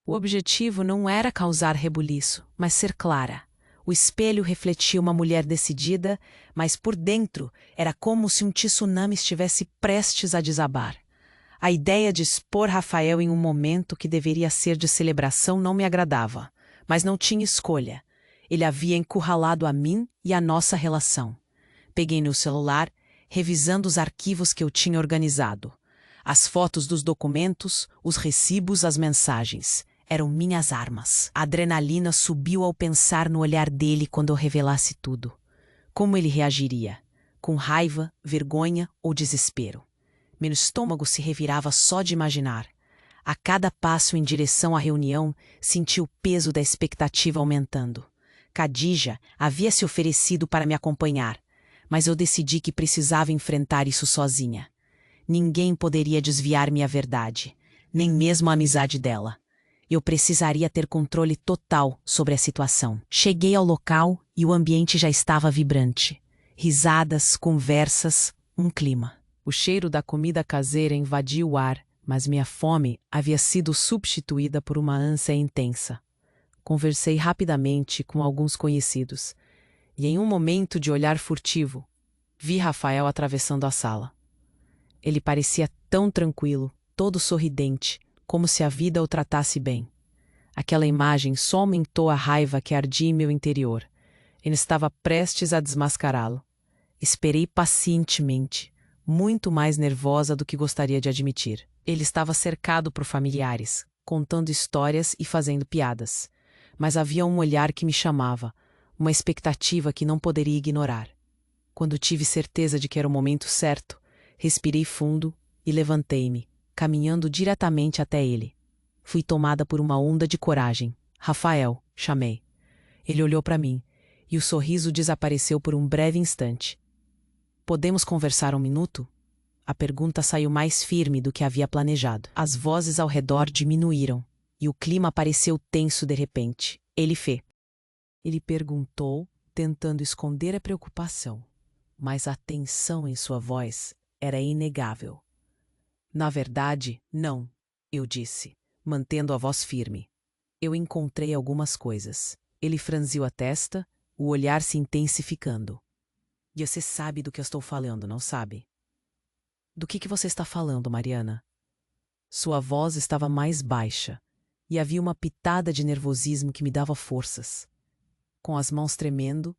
O objetivo não era causar rebuliço, mas ser clara. O espelho refletia uma mulher decidida, mas por dentro era como se um tsunami estivesse prestes a desabar. A ideia de expor Rafael em um momento que deveria ser de celebração não me agradava, mas não tinha escolha. Ele havia encurralado a mim e a nossa relação. Peguei no celular, revisando os arquivos que eu tinha organizado. As fotos dos documentos, os recibos, as mensagens. Eram minhas armas. A adrenalina subiu ao pensar no olhar dele quando eu revelasse tudo. Como ele reagiria? Com raiva, vergonha ou desespero? Meu estômago se revirava só de imaginar. A cada passo em direção à reunião, senti o peso da expectativa aumentando. Khadija havia se oferecido para me acompanhar, mas eu decidi que precisava enfrentar isso sozinha. Ninguém poderia desviar minha verdade, nem mesmo a amizade dela. Eu precisaria ter controle total sobre a situação. Cheguei ao local e o ambiente já estava vibrante. Risadas, conversas, um clima. O cheiro da comida caseira invadia o ar, mas minha fome havia sido substituída por uma ânsia intensa. Conversei rapidamente com alguns conhecidos, e em um momento de olhar furtivo, vi Rafael atravessando a sala. Ele parecia tão tranquilo, todo sorridente, como se a vida o tratasse bem. Aquela imagem só aumentou a raiva que ardia em meu interior. Ele estava prestes a desmascará-lo. Esperei pacientemente, muito mais nervosa do que gostaria de admitir. Ele estava cercado por familiares, contando histórias e fazendo piadas. Mas havia um olhar que me chamava, uma expectativa que não poderia ignorar. Quando tive certeza de que era o momento certo, respirei fundo e levantei-me, caminhando diretamente até ele. Fui tomada por uma onda de coragem. Rafael, chamei. Ele olhou para mim, e o sorriso desapareceu por um breve instante. Podemos conversar um minuto? A pergunta saiu mais firme do que havia planejado. As vozes ao redor diminuíram, e o clima pareceu tenso de repente. Ele perguntou, tentando esconder a preocupação, mas a tensão em sua voz era inegável. Na verdade, não, eu disse, mantendo a voz firme. Eu encontrei algumas coisas. Ele franziu a testa, o olhar se intensificando. E você sabe do que eu estou falando, não sabe? Do que você está falando, Mariana? Sua voz estava mais baixa, e havia uma pitada de nervosismo que me dava forças. Com as mãos tremendo,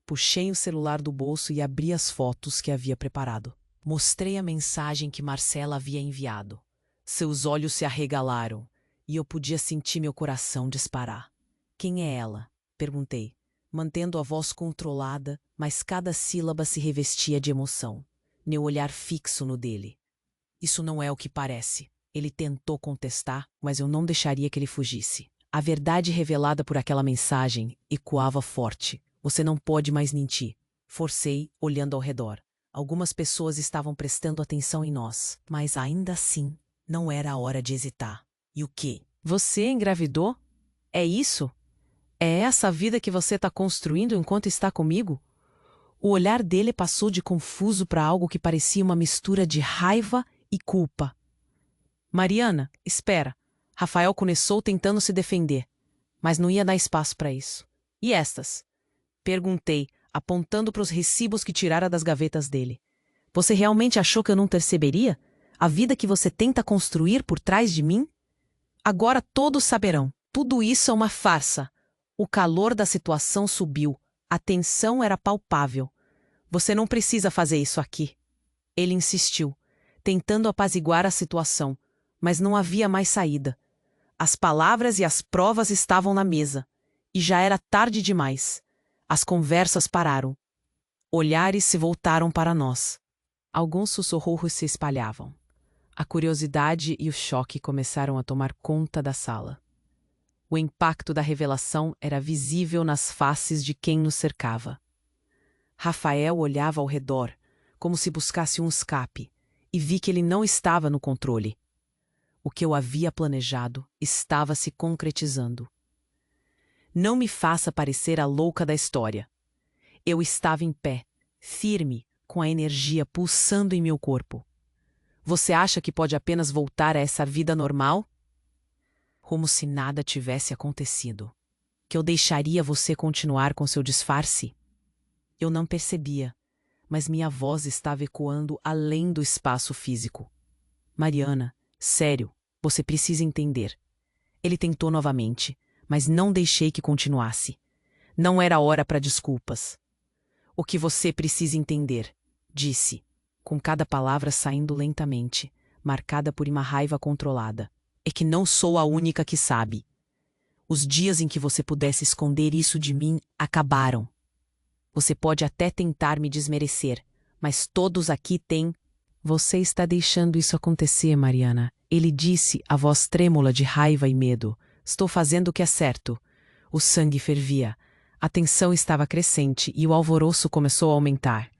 puxei o celular do bolso e abri as fotos que havia preparado. Mostrei a mensagem que Marcela havia enviado. Seus olhos se arregalaram, e eu podia sentir meu coração disparar. Quem é ela? Perguntei, mantendo a voz controlada, mas cada sílaba se revestia de emoção. Meu olhar fixo no dele. Isso não é o que parece. Ele tentou contestar, mas eu não deixaria que ele fugisse. A verdade revelada por aquela mensagem ecoava forte. Você não pode mais mentir. Forcei, olhando ao redor. Algumas pessoas estavam prestando atenção em nós, mas ainda assim, não era a hora de hesitar. E o quê? Você engravidou? É isso? É essa a vida que você está construindo enquanto está comigo? O olhar dele passou de confuso para algo que parecia uma mistura de raiva e culpa. Mariana, espera. Rafael começou tentando se defender, mas não ia dar espaço para isso. E estas? Perguntei, apontando para os recibos que tirara das gavetas dele. Você realmente achou que eu não perceberia? A vida que você tenta construir por trás de mim? Agora todos saberão. Tudo isso é uma farsa. O calor da situação subiu. A tensão era palpável. Você não precisa fazer isso aqui. Ele insistiu, tentando apaziguar a situação, mas não havia mais saída. As palavras e as provas estavam na mesa, e já era tarde demais. As conversas pararam. Olhares se voltaram para nós. Alguns sussurros se espalhavam. A curiosidade e o choque começaram a tomar conta da sala. O impacto da revelação era visível nas faces de quem nos cercava. Rafael olhava ao redor, como se buscasse um escape, e vi que ele não estava no controle. O que eu havia planejado estava se concretizando. Não me faça parecer a louca da história. Eu estava em pé, firme, com a energia pulsando em meu corpo. Você acha que pode apenas voltar a essa vida normal? Como se nada tivesse acontecido. Que eu deixaria você continuar com seu disfarce? Eu não percebia, mas minha voz estava ecoando além do espaço físico. Mariana, sério, você precisa entender. Ele tentou novamente, mas não deixei que continuasse. Não era hora para desculpas. O que você precisa entender, disse, com cada palavra saindo lentamente, marcada por uma raiva controlada, é que não sou a única que sabe. Os dias em que você pudesse esconder isso de mim acabaram. Você pode até tentar me desmerecer, mas todos aqui têm... Você está deixando isso acontecer, Mariana. Ele disse, a voz trêmula de raiva e medo. Estou fazendo o que é certo. O sangue fervia. A tensão estava crescente e o alvoroço começou a aumentar.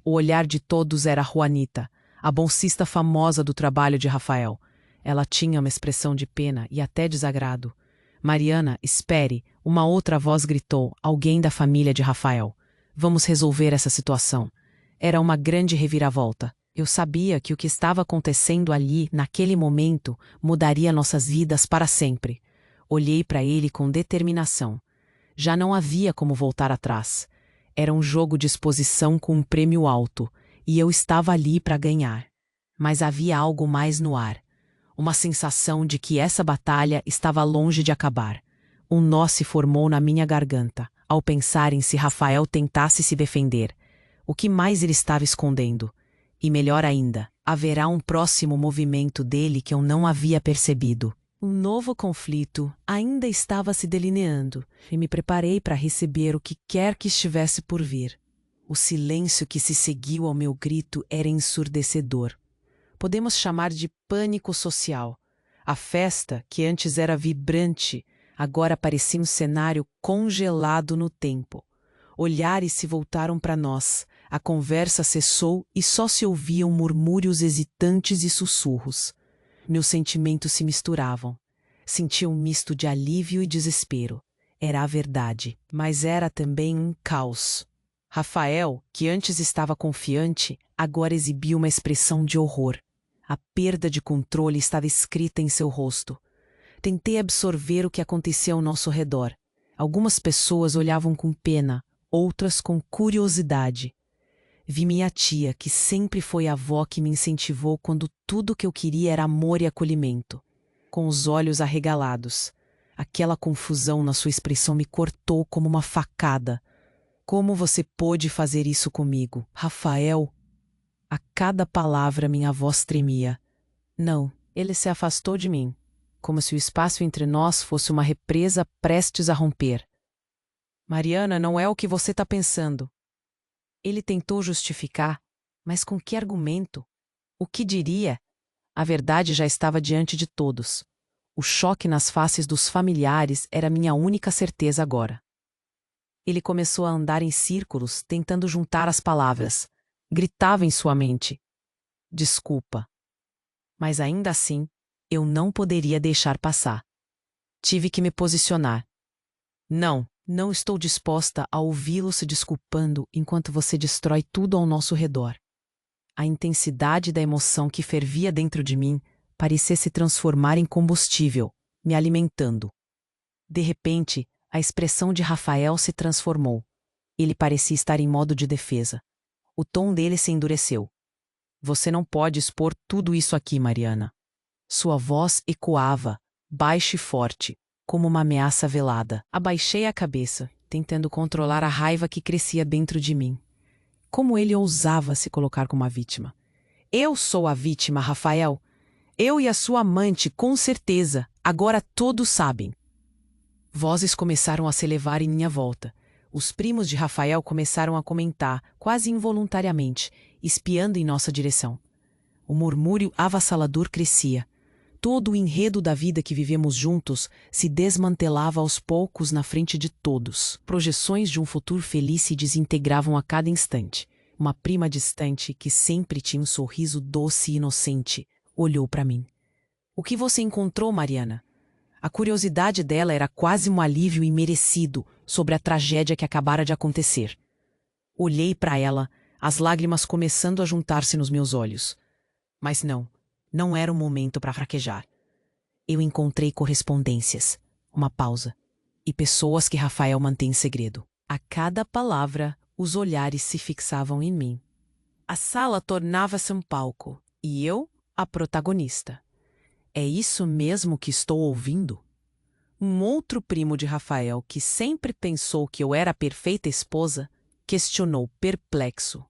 O olhar de todos era Juanita, a bolsista famosa do trabalho de Rafael. Ela tinha uma expressão de pena e até desagrado. Mariana, espere, uma outra voz gritou, alguém da família de Rafael. Vamos resolver essa situação. Era uma grande reviravolta. Eu sabia que o que estava acontecendo ali, naquele momento, mudaria nossas vidas para sempre. Olhei para ele com determinação. Já não havia como voltar atrás. Era um jogo de exposição com um prêmio alto, e eu estava ali para ganhar. Mas havia algo mais no ar. Uma sensação de que essa batalha estava longe de acabar. Um nó se formou na minha garganta, ao pensar em se Rafael tentasse se defender. O que mais ele estava escondendo? E melhor ainda, haverá um próximo movimento dele que eu não havia percebido. Um novo conflito ainda estava se delineando e me preparei para receber o que quer que estivesse por vir. O silêncio que se seguiu ao meu grito era ensurdecedor. Podemos chamar de pânico social. A festa, que antes era vibrante, agora parecia um cenário congelado no tempo. Olhares se voltaram para nós, a conversa cessou e só se ouviam murmúrios hesitantes e sussurros. Meus sentimentos se misturavam. Sentia um misto de alívio e desespero. Era a verdade, mas era também um caos. Rafael, que antes estava confiante, agora exibia uma expressão de horror. A perda de controle estava escrita em seu rosto. Tentei absorver o que acontecia ao nosso redor. Algumas pessoas olhavam com pena, outras com curiosidade. Vi minha tia, que sempre foi a avó que me incentivou quando tudo que eu queria era amor e acolhimento. Com os olhos arregalados. Aquela confusão na sua expressão me cortou como uma facada. Como você pôde fazer isso comigo, Rafael? A cada palavra minha voz tremia. Não, ele se afastou de mim, como se o espaço entre nós fosse uma represa prestes a romper. Mariana, não é o que você está pensando. Ele tentou justificar, mas com que argumento? O que diria? A verdade já estava diante de todos. O choque nas faces dos familiares era minha única certeza agora. Ele começou a andar em círculos, tentando juntar as palavras. Gritava em sua mente. Desculpa. Mas ainda assim, eu não poderia deixar passar. Tive que me posicionar. Não estou disposta a ouvi-lo se desculpando enquanto você destrói tudo ao nosso redor. A intensidade da emoção que fervia dentro de mim parecia se transformar em combustível, me alimentando. De repente, a expressão de Rafael se transformou. Ele parecia estar em modo de defesa. O tom dele se endureceu. Você não pode expor tudo isso aqui, Mariana. Sua voz ecoava, baixa e forte, como uma ameaça velada. Abaixei a cabeça, tentando controlar a raiva que crescia dentro de mim. Como ele ousava se colocar como a vítima? Eu sou a vítima, Rafael. Eu e a sua amante, com certeza. Agora todos sabem. Vozes começaram a se elevar em minha volta. Os primos de Rafael começaram a comentar, quase involuntariamente, espiando em nossa direção. O murmúrio avassalador crescia. Todo o enredo da vida que vivemos juntos se desmantelava aos poucos na frente de todos. Projeções de um futuro feliz se desintegravam a cada instante. Uma prima distante, que sempre tinha um sorriso doce e inocente, olhou para mim. O que você encontrou, Mariana? A curiosidade dela era quase um alívio imerecido sobre a tragédia que acabara de acontecer. Olhei para ela, as lágrimas começando a juntar-se nos meus olhos. Mas não era o momento para fraquejar. Eu encontrei correspondências, uma pausa, e pessoas que Rafael mantém em segredo. A cada palavra, os olhares se fixavam em mim. A sala tornava-se um palco, e eu, a protagonista. É isso mesmo que estou ouvindo? Um outro primo de Rafael, que sempre pensou que eu era a perfeita esposa, questionou perplexo.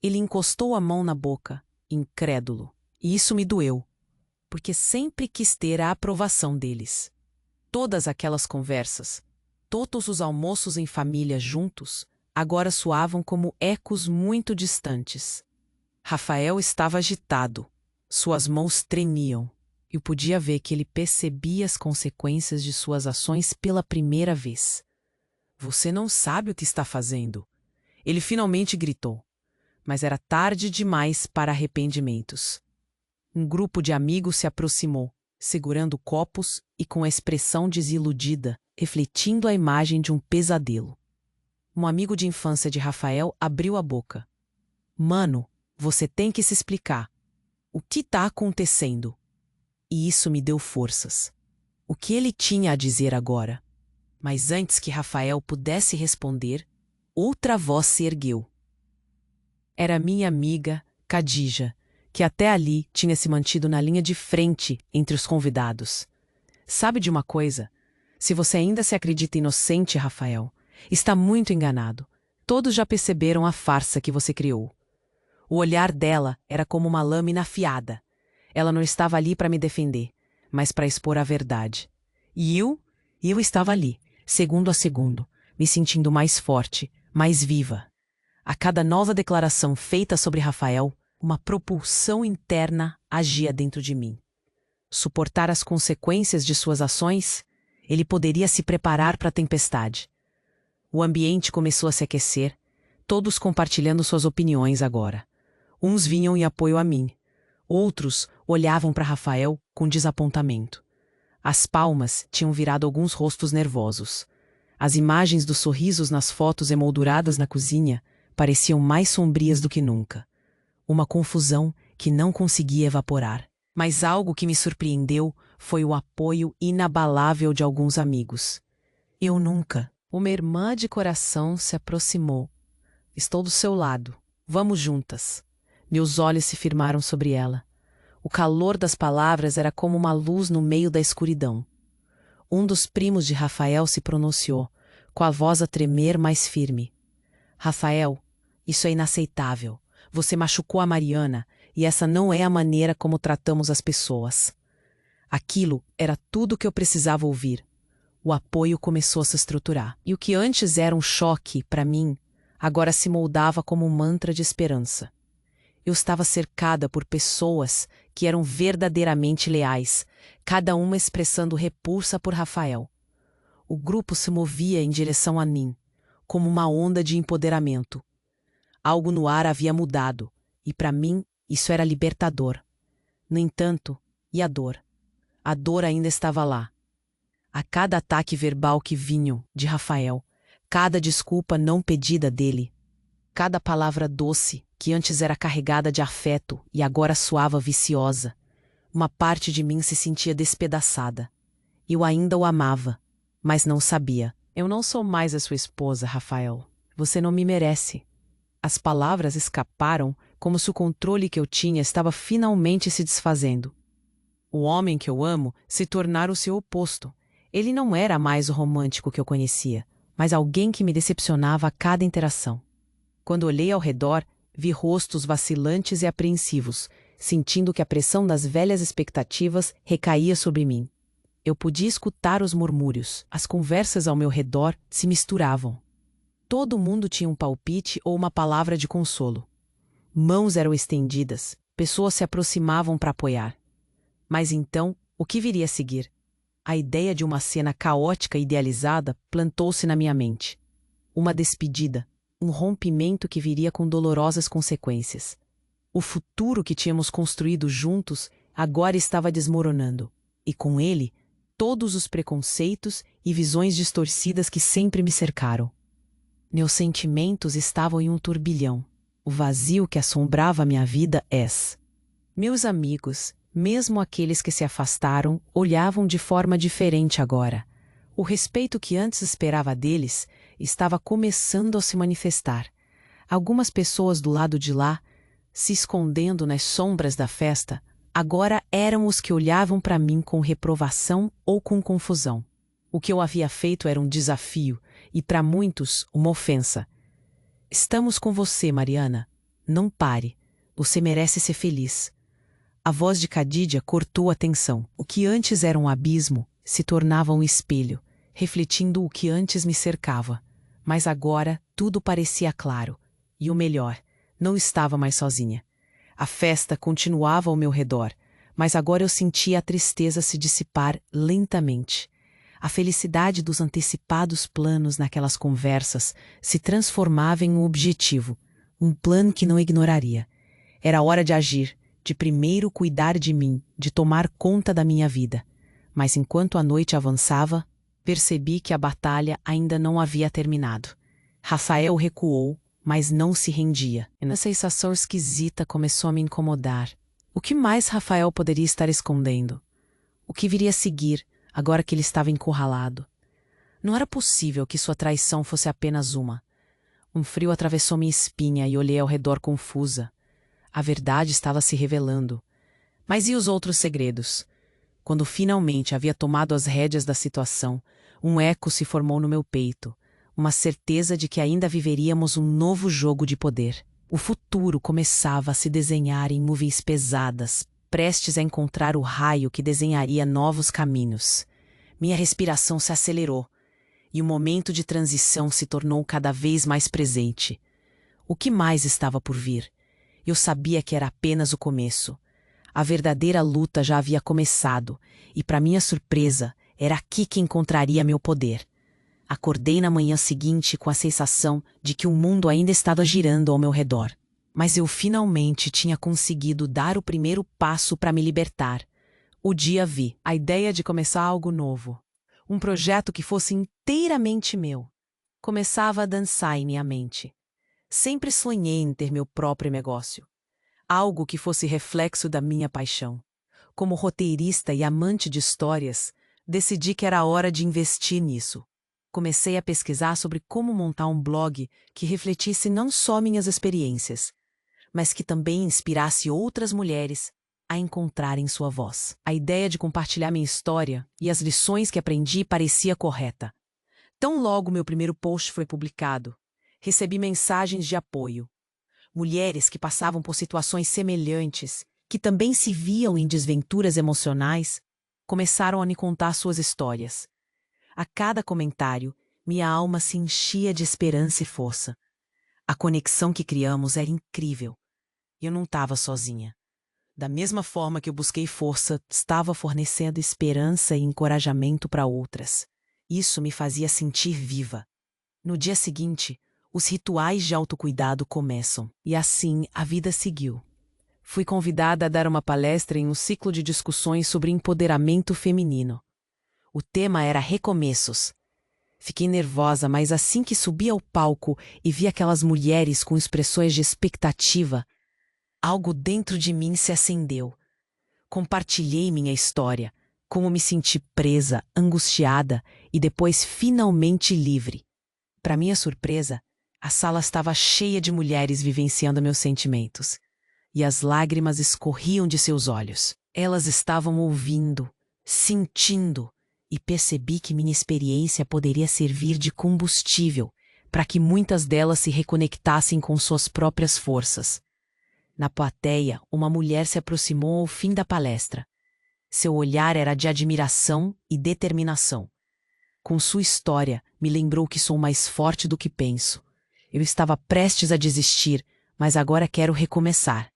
Ele encostou a mão na boca, incrédulo, e isso me doeu, porque sempre quis ter a aprovação deles. Todas aquelas conversas, todos os almoços em família juntos, agora soavam como ecos muito distantes. Rafael estava agitado, suas mãos tremiam. Eu podia ver que ele percebia as consequências de suas ações pela primeira vez. Você não sabe o que está fazendo. Ele finalmente gritou. Mas era tarde demais para arrependimentos. Um grupo de amigos se aproximou, segurando copos e com a expressão desiludida, refletindo a imagem de um pesadelo. Um amigo de infância de Rafael abriu a boca. Mano, você tem que se explicar. O que está acontecendo? E isso me deu forças. O que ele tinha a dizer agora? Mas antes que Rafael pudesse responder, outra voz se ergueu. Era minha amiga, Khadija, que até ali tinha se mantido na linha de frente entre os convidados. Sabe de uma coisa? Se você ainda se acredita inocente, Rafael, está muito enganado. Todos já perceberam a farsa que você criou. O olhar dela era como uma lâmina afiada. Ela não estava ali para me defender, mas para expor a verdade. E eu estava ali, segundo a segundo, me sentindo mais forte, mais viva. A cada nova declaração feita sobre Rafael, uma propulsão interna agia dentro de mim. Suportar as consequências de suas ações, ele poderia se preparar para a tempestade. O ambiente começou a se aquecer, todos compartilhando suas opiniões agora. Uns vinham em apoio a mim, outros olhavam para Rafael com desapontamento. As palmas tinham virado alguns rostos nervosos. As imagens dos sorrisos nas fotos emolduradas na cozinha pareciam mais sombrias do que nunca. Uma confusão que não conseguia evaporar. Mas algo que me surpreendeu foi o apoio inabalável de alguns amigos. Eu nunca. Uma irmã de coração se aproximou. Estou do seu lado. Vamos juntas. Meus olhos se firmaram sobre ela. O calor das palavras era como uma luz no meio da escuridão. Um dos primos de Rafael se pronunciou, com a voz a tremer mais firme. Rafael, isso é inaceitável. Você machucou a Mariana e essa não é a maneira como tratamos as pessoas. Aquilo era tudo o que eu precisava ouvir. O apoio começou a se estruturar. E o que antes era um choque para mim, agora se moldava como um mantra de esperança. Eu estava cercada por pessoas que eram verdadeiramente leais, cada uma expressando repulsa por Rafael. O grupo se movia em direção a mim, como uma onda de empoderamento. Algo no ar havia mudado, e para mim isso era libertador. No entanto, e a dor? A dor ainda estava lá. A cada ataque verbal que vinha de Rafael, cada desculpa não pedida dele, cada palavra doce que antes era carregada de afeto e agora soava viciosa, uma parte de mim se sentia despedaçada. Eu ainda o amava, mas não sabia. Eu não sou mais a sua esposa, Rafael. Você não me merece. As palavras escaparam como se o controle que eu tinha estava finalmente se desfazendo. O homem que eu amo se tornara o seu oposto. Ele não era mais o romântico que eu conhecia, mas alguém que me decepcionava a cada interação. Quando olhei ao redor, vi rostos vacilantes e apreensivos, sentindo que a pressão das velhas expectativas recaía sobre mim. Eu podia escutar os murmúrios, as conversas ao meu redor se misturavam. Todo mundo tinha um palpite ou uma palavra de consolo. Mãos eram estendidas, pessoas se aproximavam para apoiar. Mas então, o que viria a seguir? A ideia de uma cena caótica e idealizada plantou-se na minha mente. Uma despedida, um rompimento que viria com dolorosas consequências. O futuro que tínhamos construído juntos agora estava desmoronando, e com ele, todos os preconceitos e visões distorcidas que sempre me cercaram. Meus sentimentos estavam em um turbilhão. O vazio que assombrava minha vida Meus amigos, mesmo aqueles que se afastaram, olhavam de forma diferente agora. O respeito que antes esperava deles estava começando a se manifestar. Algumas pessoas do lado de lá, se escondendo nas sombras da festa, agora eram os que olhavam para mim com reprovação ou com confusão. O que eu havia feito era um desafio e, para muitos, uma ofensa. Estamos com você, Mariana. Não pare. Você merece ser feliz. A voz de Khadija cortou a tensão. O que antes era um abismo se tornava um espelho, refletindo o que antes me cercava. Mas agora tudo parecia claro. E o melhor, não estava mais sozinha. A festa continuava ao meu redor, mas agora eu sentia a tristeza se dissipar lentamente. A felicidade dos antecipados planos naquelas conversas se transformava em um objetivo, um plano que não ignoraria. Era hora de agir, de primeiro cuidar de mim, de tomar conta da minha vida. Mas enquanto a noite avançava, percebi que a batalha ainda não havia terminado. Rafael recuou, mas não se rendia. E uma sensação esquisita começou a me incomodar. O que mais Rafael poderia estar escondendo? O que viria a seguir, agora que ele estava encurralado? Não era possível que sua traição fosse apenas uma. Um frio atravessou minha espinha e olhei ao redor confusa. A verdade estava se revelando. Mas e os outros segredos? Quando finalmente havia tomado as rédeas da situação, um eco se formou no meu peito, uma certeza de que ainda viveríamos um novo jogo de poder. O futuro começava a se desenhar em nuvens pesadas, prestes a encontrar o raio que desenharia novos caminhos. Minha respiração se acelerou e o momento de transição se tornou cada vez mais presente. O que mais estava por vir? Eu sabia que era apenas o começo. A verdadeira luta já havia começado e, para minha surpresa, era aqui que encontraria meu poder. Acordei na manhã seguinte com a sensação de que o mundo ainda estava girando ao meu redor. Mas eu finalmente tinha conseguido dar o primeiro passo para me libertar. O dia vi a ideia de começar algo novo. Um projeto que fosse inteiramente meu. Começava a dançar em minha mente. Sempre sonhei em ter meu próprio negócio. Algo que fosse reflexo da minha paixão. Como roteirista e amante de histórias, decidi que era hora de investir nisso. Comecei a pesquisar sobre como montar um blog que refletisse não só minhas experiências, mas que também inspirasse outras mulheres a encontrarem sua voz. A ideia de compartilhar minha história e as lições que aprendi parecia correta. Tão logo meu primeiro post foi publicado, recebi mensagens de apoio. Mulheres que passavam por situações semelhantes, que também se viam em desventuras emocionais, começaram a me contar suas histórias. A cada comentário, minha alma se enchia de esperança e força. A conexão que criamos era incrível. Eu não estava sozinha. Da mesma forma que eu busquei força, estava fornecendo esperança e encorajamento para outras. Isso me fazia sentir viva. No dia seguinte, os rituais de autocuidado começam, e assim a vida seguiu. Fui convidada a dar uma palestra em um ciclo de discussões sobre empoderamento feminino. O tema era recomeços. Fiquei nervosa, mas assim que subi ao palco e vi aquelas mulheres com expressões de expectativa, algo dentro de mim se acendeu. Compartilhei minha história, como me senti presa, angustiada e depois finalmente livre. Para minha surpresa, a sala estava cheia de mulheres vivenciando meus sentimentos, e as lágrimas escorriam de seus olhos. Elas estavam ouvindo, sentindo, e percebi que minha experiência poderia servir de combustível para que muitas delas se reconectassem com suas próprias forças. Na plateia, uma mulher se aproximou ao fim da palestra. Seu olhar era de admiração e determinação. Com sua história, me lembrou que sou mais forte do que penso. Eu estava prestes a desistir, mas agora quero recomeçar.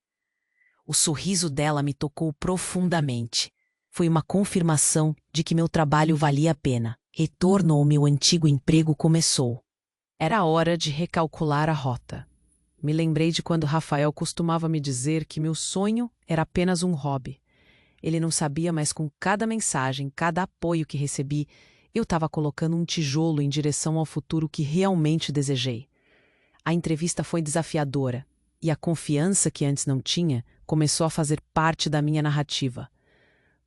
O sorriso dela me tocou profundamente. Foi uma confirmação de que meu trabalho valia a pena. Retorno ao meu antigo emprego começou. Era hora de recalcular a rota. Me lembrei de quando Rafael costumava me dizer que meu sonho era apenas um hobby. Ele não sabia, mas com cada mensagem, cada apoio que recebi, eu estava colocando um tijolo em direção ao futuro que realmente desejei. A entrevista foi desafiadora, e a confiança que antes não tinha começou a fazer parte da minha narrativa.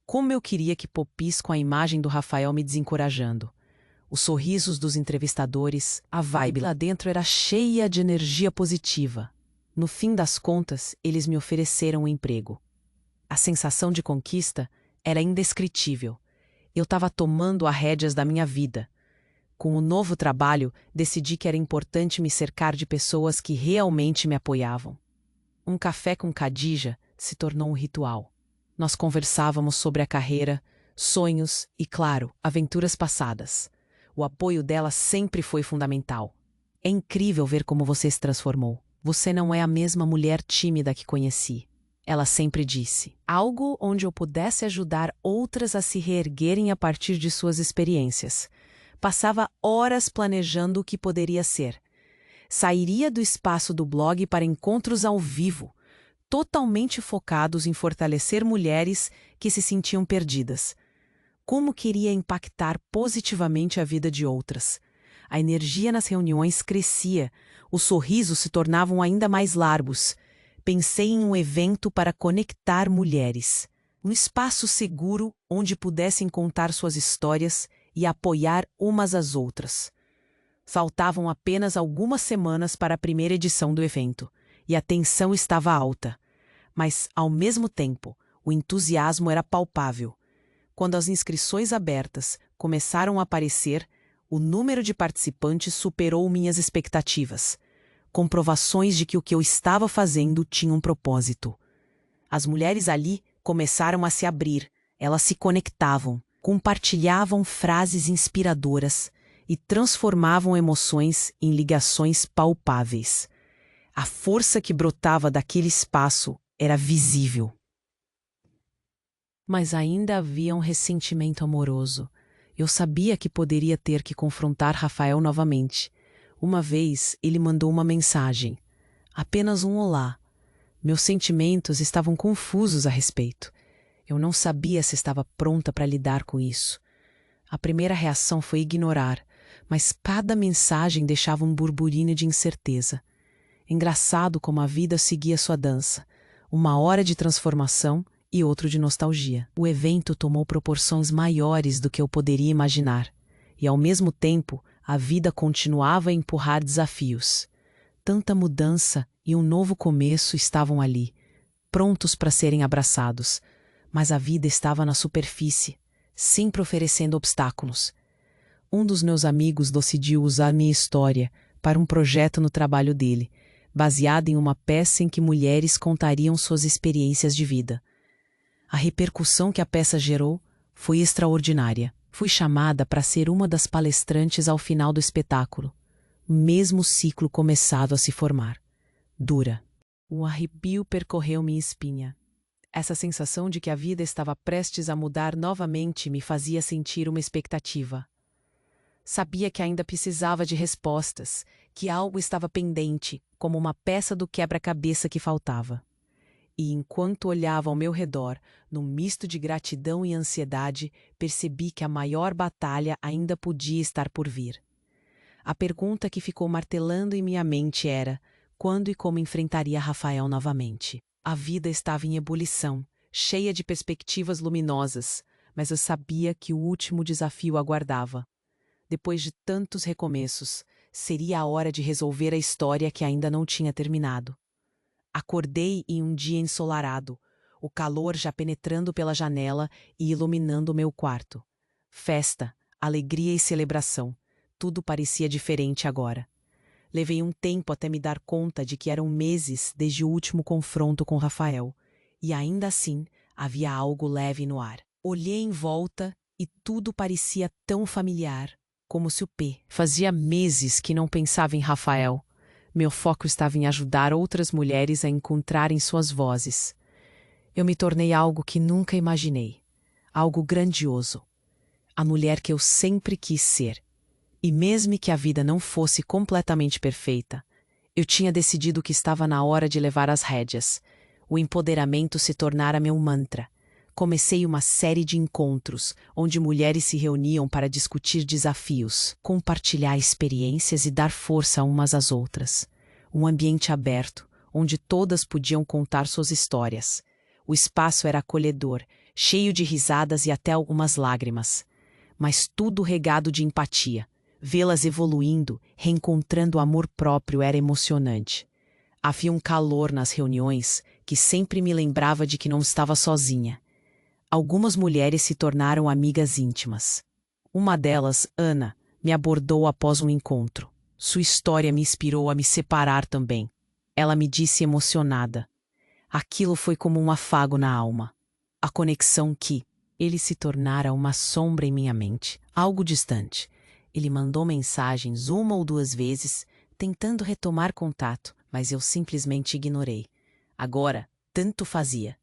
Como eu queria que Popis com a imagem do Rafael me desencorajando. Os sorrisos dos entrevistadores, a vibe lá dentro era cheia de energia positiva. No fim das contas, eles me ofereceram um emprego. A sensação de conquista era indescritível. Eu estava tomando as rédeas da minha vida. Com o novo trabalho, decidi que era importante me cercar de pessoas que realmente me apoiavam. Um café com Khadija se tornou um ritual. Nós conversávamos sobre a carreira, sonhos e, claro, aventuras passadas. O apoio dela sempre foi fundamental. É incrível ver como você se transformou. Você não é a mesma mulher tímida que conheci. Ela sempre disse. Algo onde eu pudesse ajudar outras a se reerguerem a partir de suas experiências. Passava horas planejando o que poderia ser. Sairia do espaço do blog para encontros ao vivo, totalmente focados em fortalecer mulheres que se sentiam perdidas. Como queria impactar positivamente a vida de outras. A energia nas reuniões crescia, os sorrisos se tornavam ainda mais largos. Pensei em um evento para conectar mulheres. Um espaço seguro onde pudessem contar suas histórias e apoiar umas às outras. Faltavam apenas algumas semanas para a primeira edição do evento, e a tensão estava alta. Mas, ao mesmo tempo, o entusiasmo era palpável. Quando as inscrições abertas começaram a aparecer, o número de participantes superou minhas expectativas. Comprovações de que o que eu estava fazendo tinha um propósito. As mulheres ali começaram a se abrir, elas se conectavam, compartilhavam frases inspiradoras e transformavam emoções em ligações palpáveis. A força que brotava daquele espaço era visível. Mas ainda havia um ressentimento amoroso. Eu sabia que poderia ter que confrontar Rafael novamente. Uma vez, ele mandou uma mensagem. Apenas um olá. Meus sentimentos estavam confusos a respeito. Eu não sabia se estava pronta para lidar com isso. A primeira reação foi ignorar, mas cada mensagem deixava um burburinho de incerteza. Engraçado como a vida seguia sua dança. Uma hora de transformação e outro de nostalgia. O evento tomou proporções maiores do que eu poderia imaginar. E, ao mesmo tempo, a vida continuava a empurrar desafios. Tanta mudança e um novo começo estavam ali, prontos para serem abraçados. Mas a vida estava na superfície, sempre oferecendo obstáculos. Um dos meus amigos decidiu usar minha história para um projeto no trabalho dele, baseado em uma peça em que mulheres contariam suas experiências de vida. A repercussão que a peça gerou foi extraordinária. Fui chamada para ser uma das palestrantes ao final do espetáculo. O mesmo ciclo começado a se formar. Dura. Um arrepio percorreu minha espinha. Essa sensação de que a vida estava prestes a mudar novamente me fazia sentir uma expectativa. Sabia que ainda precisava de respostas, que algo estava pendente, como uma peça do quebra-cabeça que faltava. E enquanto olhava ao meu redor, num misto de gratidão e ansiedade, percebi que a maior batalha ainda podia estar por vir. A pergunta que ficou martelando em minha mente era: quando e como enfrentaria Rafael novamente? A vida estava em ebulição, cheia de perspectivas luminosas, mas eu sabia que o último desafio aguardava. Depois de tantos recomeços, seria a hora de resolver a história que ainda não tinha terminado. Acordei em um dia ensolarado, o calor já penetrando pela janela e iluminando meu quarto. Festa, alegria e celebração, tudo parecia diferente agora. Levei um tempo até me dar conta de que eram meses desde o último confronto com Rafael, e ainda assim havia algo leve no ar. Olhei em volta e tudo parecia tão familiar, como se o P. Fazia meses que não pensava em Rafael. Meu foco estava em ajudar outras mulheres a encontrarem suas vozes. Eu me tornei algo que nunca imaginei, algo grandioso, a mulher que eu sempre quis ser. E mesmo que a vida não fosse completamente perfeita, eu tinha decidido que estava na hora de levar as rédeas. O empoderamento se tornara meu mantra. Comecei uma série de encontros, onde mulheres se reuniam para discutir desafios, compartilhar experiências e dar força umas às outras. Um ambiente aberto, onde todas podiam contar suas histórias. O espaço era acolhedor, cheio de risadas e até algumas lágrimas. Mas tudo regado de empatia. Vê-las evoluindo, reencontrando o amor próprio era emocionante. Havia um calor nas reuniões que sempre me lembrava de que não estava sozinha. Algumas mulheres se tornaram amigas íntimas. Uma delas, Ana, me abordou após um encontro. Sua história me inspirou a me separar também. Ela me disse emocionada. Aquilo foi como um afago na alma. A conexão que ele se tornara uma sombra em minha mente, algo distante. Ele mandou mensagens 1 ou 2 vezes, tentando retomar contato, mas eu simplesmente ignorei. Agora, tanto fazia.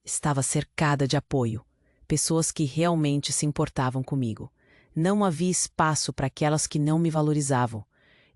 Estava cercada de apoio, pessoas que realmente se importavam comigo. Não havia espaço para aquelas que não me valorizavam.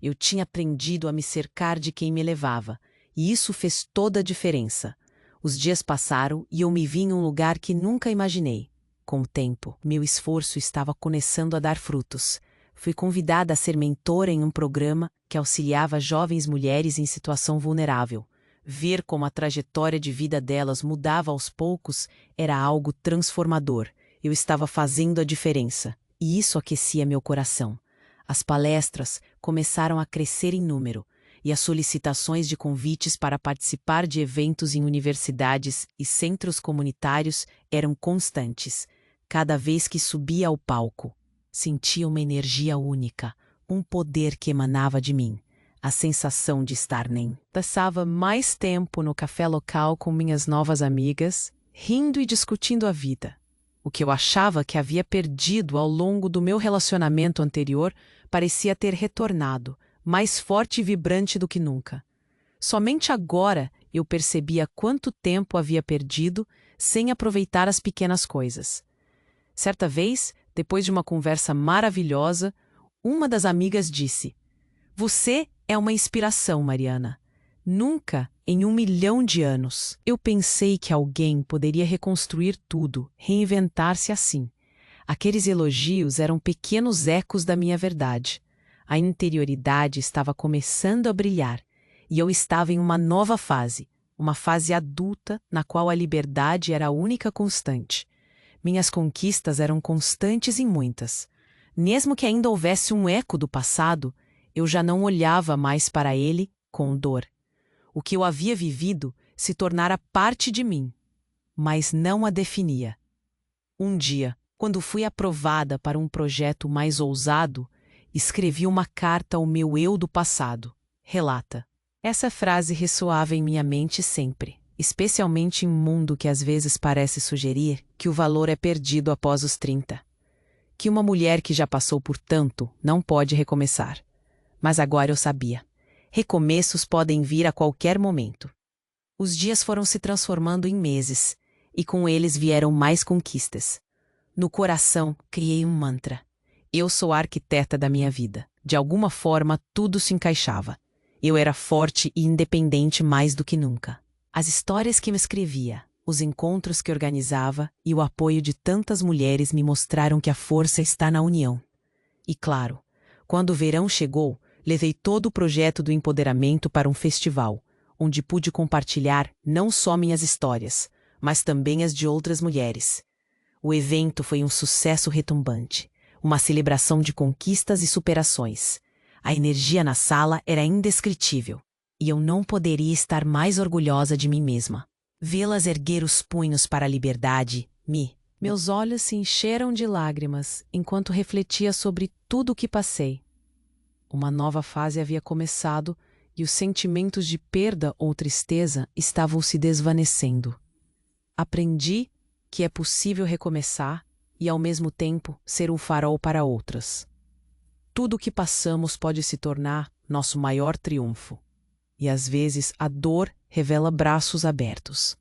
Eu tinha aprendido a me cercar de quem me elevava, e isso fez toda a diferença. Os dias passaram e eu me vi em um lugar que nunca imaginei. Com o tempo, meu esforço estava começando a dar frutos. Fui convidada a ser mentora em um programa que auxiliava jovens mulheres em situação vulnerável. Ver como a trajetória de vida delas mudava aos poucos era algo transformador. Eu estava fazendo a diferença, e isso aquecia meu coração. As palestras começaram a crescer em número, e as solicitações de convites para participar de eventos em universidades e centros comunitários eram constantes. Cada vez que subia ao palco, sentia uma energia única, um poder que emanava de mim. A sensação de estar nem. Passava mais tempo no café local com minhas novas amigas rindo e discutindo a vida. O que eu achava que havia perdido ao longo do meu relacionamento anterior parecia ter retornado, mais forte e vibrante do que nunca. Somente agora eu percebia quanto tempo havia perdido sem aproveitar as pequenas coisas. Certa vez, depois de uma conversa maravilhosa, uma das amigas disse: "Você é uma inspiração, Mariana. Nunca, em 1 milhão de anos, eu pensei que alguém poderia reconstruir tudo, reinventar-se assim." Aqueles elogios eram pequenos ecos da minha verdade. A interioridade estava começando a brilhar, e eu estava em uma nova fase, uma fase adulta na qual a liberdade era a única constante. Minhas conquistas eram constantes e muitas. Mesmo que ainda houvesse um eco do passado, eu já não olhava mais para ele com dor. O que eu havia vivido se tornara parte de mim, mas não a definia. Um dia, quando fui aprovada para um projeto mais ousado, escrevi uma carta ao meu eu do passado. Relata. Essa frase ressoava em minha mente sempre, especialmente em um mundo que às vezes parece sugerir que o valor é perdido após os 30. Que uma mulher que já passou por tanto não pode recomeçar. Mas agora eu sabia. Recomeços podem vir a qualquer momento. Os dias foram se transformando em meses, e com eles vieram mais conquistas. No coração, criei um mantra. Eu sou a arquiteta da minha vida. De alguma forma, tudo se encaixava. Eu era forte e independente mais do que nunca. As histórias que me escrevia, os encontros que organizava e o apoio de tantas mulheres me mostraram que a força está na união. E claro, quando o verão chegou, levei todo o projeto do empoderamento para um festival, onde pude compartilhar não só minhas histórias, mas também as de outras mulheres. O evento foi um sucesso retumbante, uma celebração de conquistas e superações. A energia na sala era indescritível, e eu não poderia estar mais orgulhosa de mim mesma. Vê-las erguer os punhos para a liberdade, meus olhos se encheram de lágrimas enquanto refletia sobre tudo o que passei. Uma nova fase havia começado e os sentimentos de perda ou tristeza estavam se desvanecendo. Aprendi que é possível recomeçar e, ao mesmo tempo, ser um farol para outras. Tudo o que passamos pode se tornar nosso maior triunfo. E às vezes a dor revela braços abertos.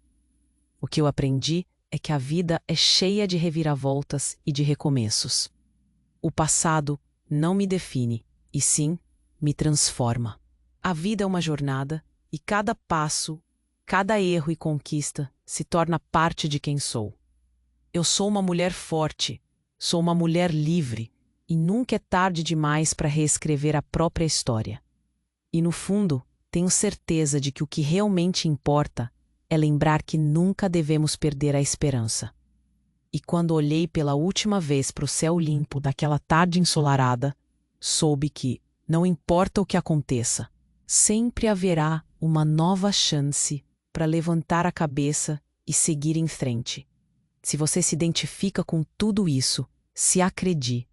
O que eu aprendi é que a vida é cheia de reviravoltas e de recomeços. O passado não me define, e sim, me transforma. A vida é uma jornada, e cada passo, cada erro e conquista se torna parte de quem sou. Eu sou uma mulher forte, sou uma mulher livre, e nunca é tarde demais para reescrever a própria história. E no fundo, tenho certeza de que o que realmente importa é lembrar que nunca devemos perder a esperança. E quando olhei pela última vez para o céu limpo daquela tarde ensolarada, soube que, não importa o que aconteça, sempre haverá uma nova chance para levantar a cabeça e seguir em frente. Se você se identifica com tudo isso, se acredite,